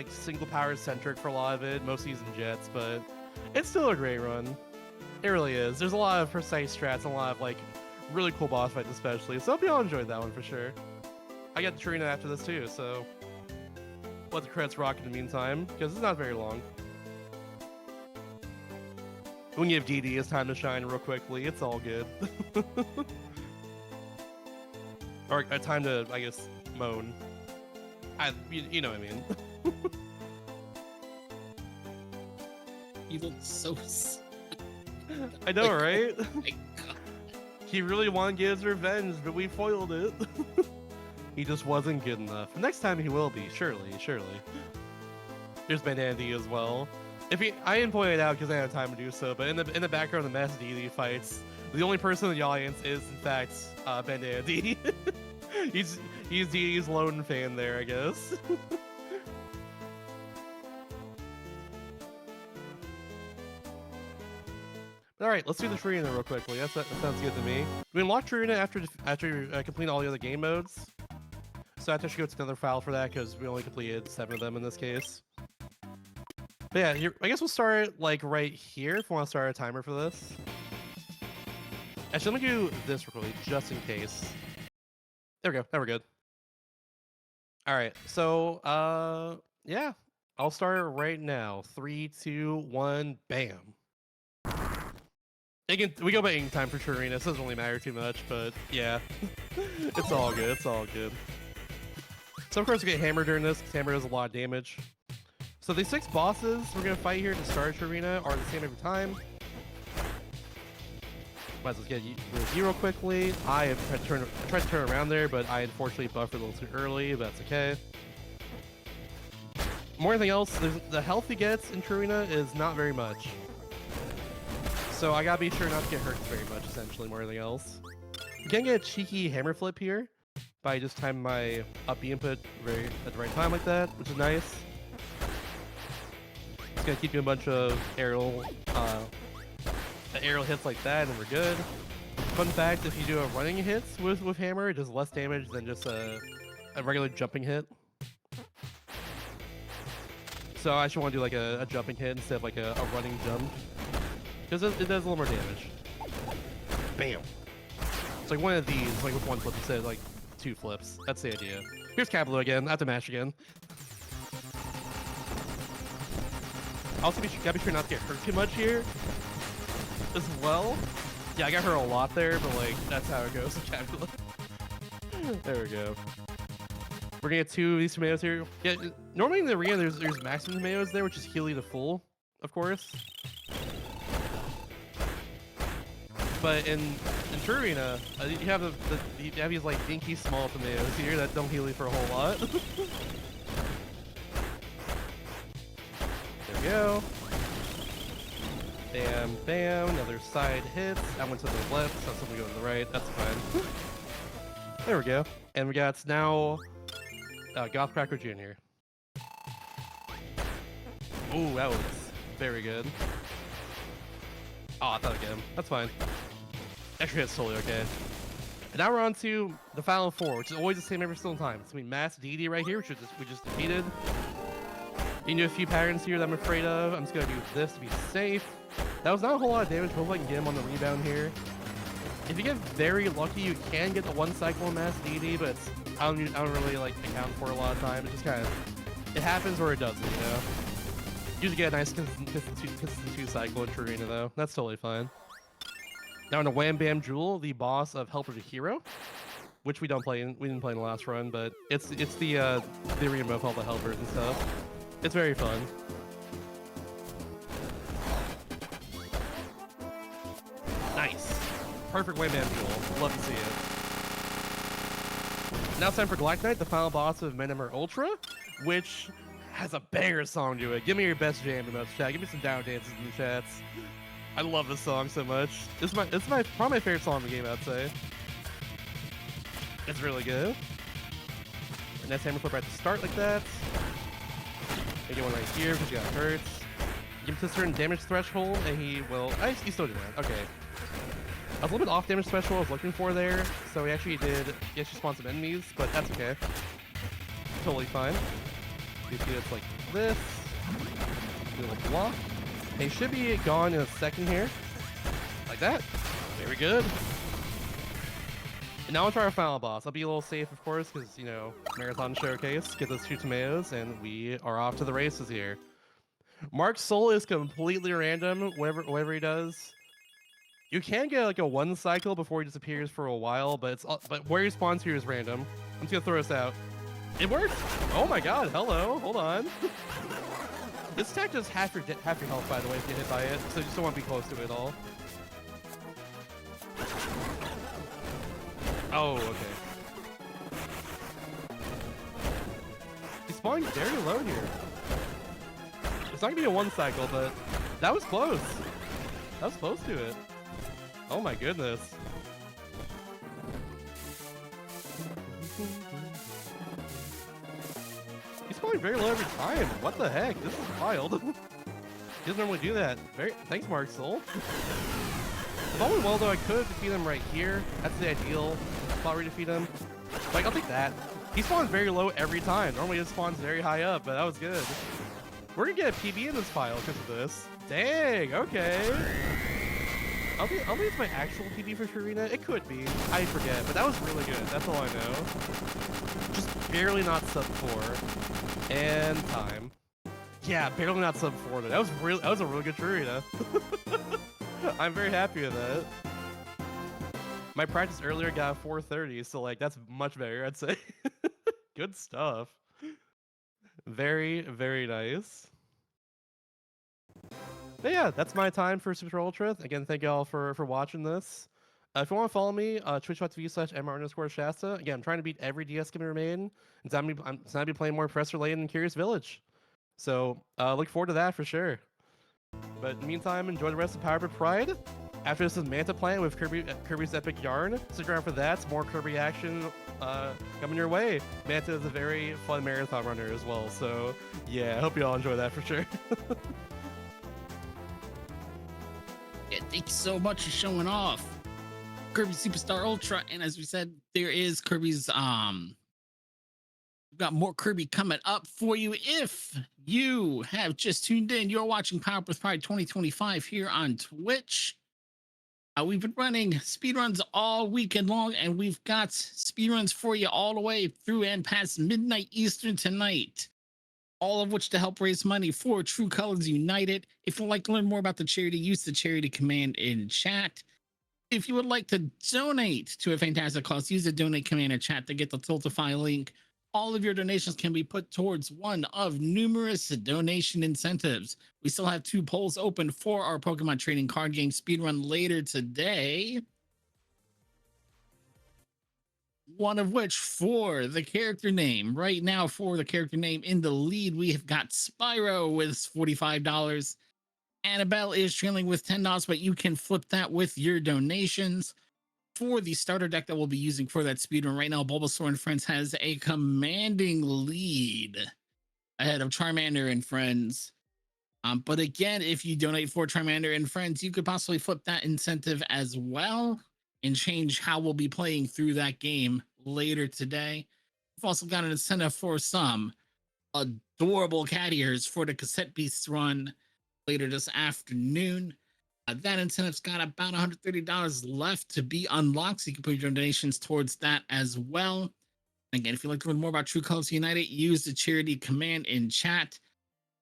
single power centric for a lot of it, mostly using jets, but it's still a great run. It really is. There's a lot of precise strats and a lot of like really cool boss fights especially. So I hope y'all enjoyed that one for sure. I got the Trina after this too, so let the credits rock in the meantime, because it's not very long. We can give DD his time to shine real quickly. It's all good. Or a time to, I guess, moan. You know what I mean. He looks so. I know, like, right? Oh my God. He really wanted to get his revenge, but we foiled it. He just wasn't good enough. Next time he will be, surely. There's Bandana D as well. I didn't point it out because I didn't have time to do so, but in the background of the Mass DD fights, the only person in the audience is in fact Bandana D. he's DD's lone fan there, I guess. All right, let's do the Trina real quickly. That sounds good to me. We unlock Trina after completing all the other game modes. So I have to go to another file for that because we only completed 7 of them in this case. But yeah, I guess we'll start like right here if we want to start a timer for this. Actually, let me do this real quickly just in case. There we go. Now we're good. All right, so yeah, I'll start right now. 3, 2, 1, bam. We go by ink time for Trina. This doesn't really matter too much, but yeah, it's all good. It's all good. So of course we get Hammer during this because Hammer does a lot of damage. So the 6 bosses we're gonna fight here to start Arena are the same every time. Might as well get you real quickly. I have tried to turn around there, but I unfortunately buffered a little too early, but that's okay. More than anything else, the health he gets in Arena is not very much. So I gotta be sure not to get hurt very much, essentially, more than anything else. You can get a cheeky hammer flip here by just timing my up B input at the right time like that, which is nice. It's gonna keep you a bunch of aerial hits like that, and we're good. Fun fact, if you do a running hits with hammer, it does less damage than just a regular jumping hit. So I should want to do like a jumping hit instead of like a running jump. Because it does a little more damage. Bam. It's like one of these, like with 1 flip instead of like 2 flips. That's the idea. Here's Capitol again. I have to mash again. Also, gotta be sure not to get hurt too much here as well. Yeah, I got hurt a lot there, but like that's how it goes with Capitol. There we go. We're gonna get 2 of these tomatoes here. Yeah, normally in the arena there's maximum tomatoes there, which is Healy to full, of course. But in True Arena, you have these like dinky small tomatoes here that don't heal you for a whole lot. There we go. Bam, bam. Another side hits. That went to the left, so something go to the right. That's fine. There we go. And we got now Goth Cracker Jr. Ooh, that was very good. Oh, I thought I'd get him. That's fine. Extra hit's totally okay. And now we're on to the final 4, which is always the same every single time. It's gonna be Mass DD right here, which we just defeated. You can do a few patterns here that I'm afraid of. I'm just gonna do this to be safe. That was not a whole lot of damage. Hopefully I can get him on the rebound here. If you get very lucky, you can get the 1 cycle in Mass DD, but I don't really like account for it a lot of time. It just kind of it happens or it doesn't, you know. Usually get a nice consistent 2 cycle in Arena though. That's totally fine. Now in a Wham Bam Jewel, the boss of Helper to Hero, which we didn't play in the last run, but it's the arena of all the helpers and stuff. It's very fun. Perfect Wayman Fuel. Love to see it. Now it's time for Black Knight, the final boss of Menemer Ultra, which has a banger song to it. Give me your best jam in those chat. Give me some down dances in the chats. I love this song so much. It's probably my favorite song in the game, I'd say. It's really good. And that's hammer flip right to start like that. I get one right here because he got hurt. Give him to a certain damage threshold, and he will. He still did that. Okay. I was a little bit off damage threshold I was looking for there, so he actually spawned some enemies, but that's okay. Totally fine. You see it's like this. Do a little block. And he should be gone in a second here. Like that. Very good. And now I'll try our final boss. I'll be a little safe, of course, because, you know, Marathon Showcase. Get those 2 tomatoes, and we are off to the races here. Mark's soul is completely random, whatever he does. You can get like a 1 cycle before he disappears for a while, but where he spawns here is random. I'm just gonna throw this out. It worked! Oh my god, hello, hold on. This attack does half your health, by the way, if you get hit by it, so you just don't want to be close to it at all. Oh, okay. He's spawning very low here. It's not gonna be a 1 cycle, but that was close. That was close to it. Oh my goodness. He's spawning very low every time. What the heck? This is wild. He doesn't normally do that. Thanks, Mark Soul. If all went well though, I could defeat him right here. That's the ideal spot where you defeat him. Like, I'll take that. He spawns very low every time. Normally he spawns very high up, but that was good. We're gonna get a PB in this file because of this. Dang, okay. I don't think it's my actual PB for Farina. It could be. I forget, but that was really good. That's all I know. Just barely not sub 4. And time. Yeah, barely not sub 4. That was a really good Farina. I'm very happy with that. My practice earlier got 430, so like that's much better, I'd say. Good stuff. Very, very nice. But yeah, that's my time for Super Ultra. Again, thank y'all for watching this. If you want to follow me, twitch.tv/mr_Shasta. Again, I'm trying to beat every DS game remain. And I'm going to be playing more Professor Layton and Curious Village. So look forward to that for sure. But in the meantime, enjoy the rest of Power Bit Pride. After this is Manta Plant with Kirby's Epic Yarn. Stick around for that. Some more Kirby action coming your way. Manta is a very fun marathon runner as well. So yeah, I hope you all enjoy that for sure. Yeah, thank you so much for showing off Kirby Superstar Ultra. And as we said, there is Kirby's we've got more Kirby coming up for you. If you have just tuned in, you're watching Power with Pride 2025 here on Twitch. We've been running speedruns all weekend long, and we've got speedruns for you all the way through and past midnight Eastern tonight. All of which to help raise money for True Colors United. If you'd like to learn more about the charity, use the charity command in chat. If you would like to donate to a fantastic cause, use the donate command in chat to get the Tiltify link. All of your donations can be put towards one of numerous donation incentives. We still have 2 polls open for our Pokemon trading card game speedrun later today. One of which for the character name. Right now, for the character name in the lead, we have got Spyro with $45. Annabelle is trailing with $10, but you can flip that with your donations. For the starter deck that we'll be using for that speedrun right now, Bulbasaur and Friends has a commanding lead ahead of Charmander and Friends. But again, if you donate for Charmander and Friends, you could possibly flip that incentive as well and change how we'll be playing through that game later today. We've also got an incentive for some adorable cat ears for the Cassette Beasts run later this afternoon. That incentive's got about $130 left to be unlocked, so you can put your donations towards that as well. Again, if you'd like to learn more about True Colors United, use the charity command in chat.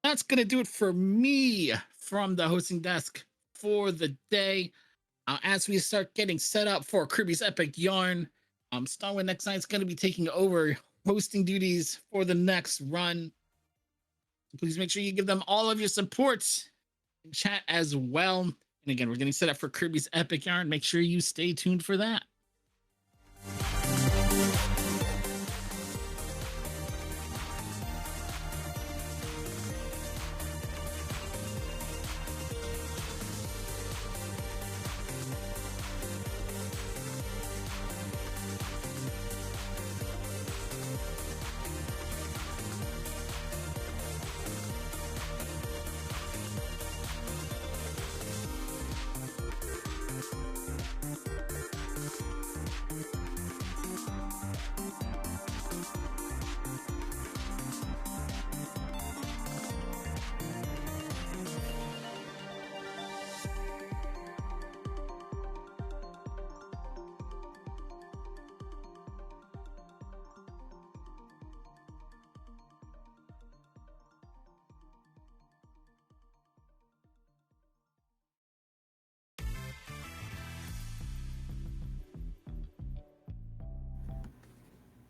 That's going to do it for me from the hosting desk for the day. As we start getting set up for Kirby's Epic Yarn, Starwind next night's going to be taking over hosting duties for the next run. Please make sure you give them all of your support in chat as well. And again, we're getting set up for Kirby's Epic Yarn. Make sure you stay tuned for that.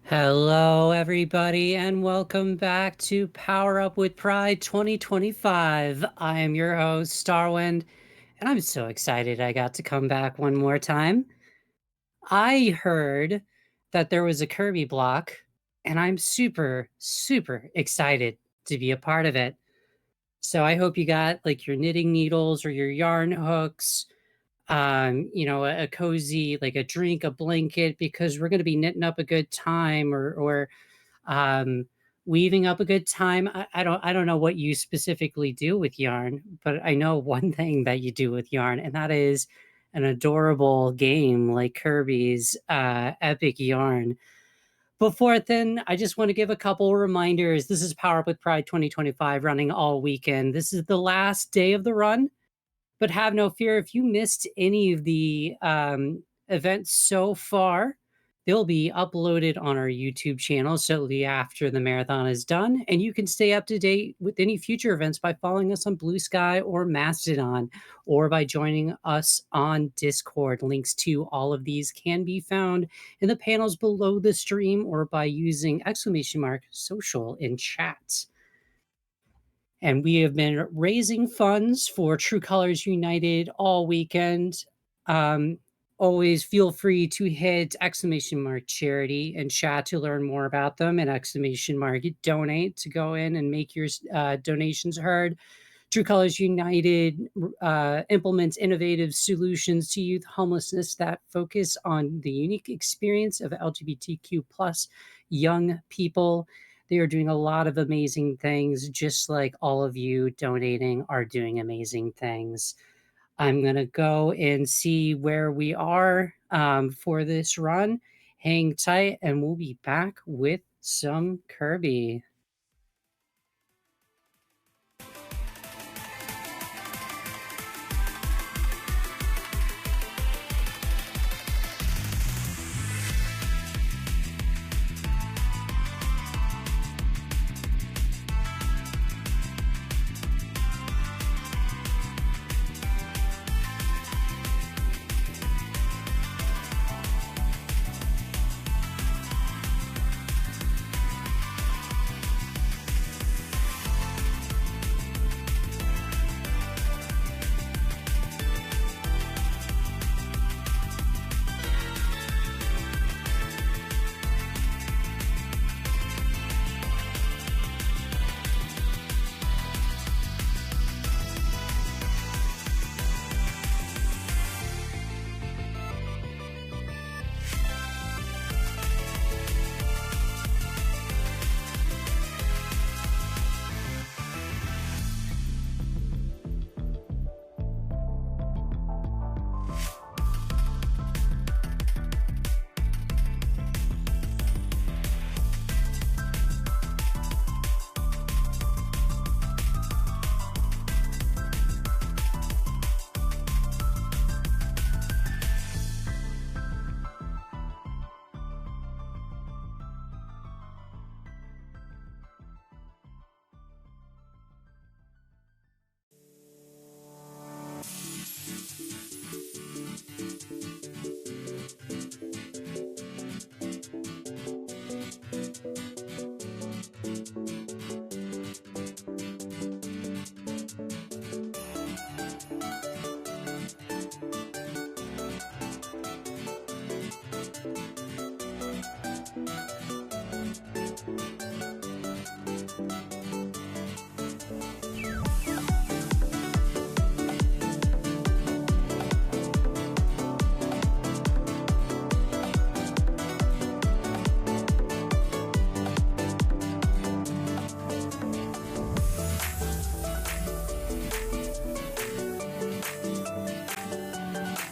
Hello, everybody, and welcome back to Power Up with Pride 2025. I am your host, Starwind, and I'm so excited I got to come back one more time. I heard that there was a Kirby block, and I'm super, super excited to be a part of it. So I hope you got like your knitting needles or your yarn hooks, a cozy, like a drink, a blanket, because we're going to be knitting up a good time or um, weaving up a good time. I don't know what you specifically do with yarn, but I know one thing that you do with yarn, and that is an adorable game like Kirby's Epic Yarn. Before then, I just want to give a couple reminders. This is Power Up with Pride 2025 running all weekend. This is the last day of the run. But have no fear, if you missed any of the events so far, they'll be uploaded on our YouTube channel shortly after the marathon is done. And you can stay up to date with any future events by following us on Blue Sky or Mastodon, or by joining us on Discord. Links to all of these can be found in the panels below the stream or by using !social in chat. And we have been raising funds for True Colors United all weekend. Always feel free to hit !charity in chat to learn more about them, and !donate to go in and make your donations heard. True Colors United implements innovative solutions to youth homelessness that focus on the unique experience of LGBTQ plus young people. They are doing a lot of amazing things, just like all of you donating are doing amazing things. I'm going to go and see where we are for this run. Hang tight, and we'll be back with some Kirby.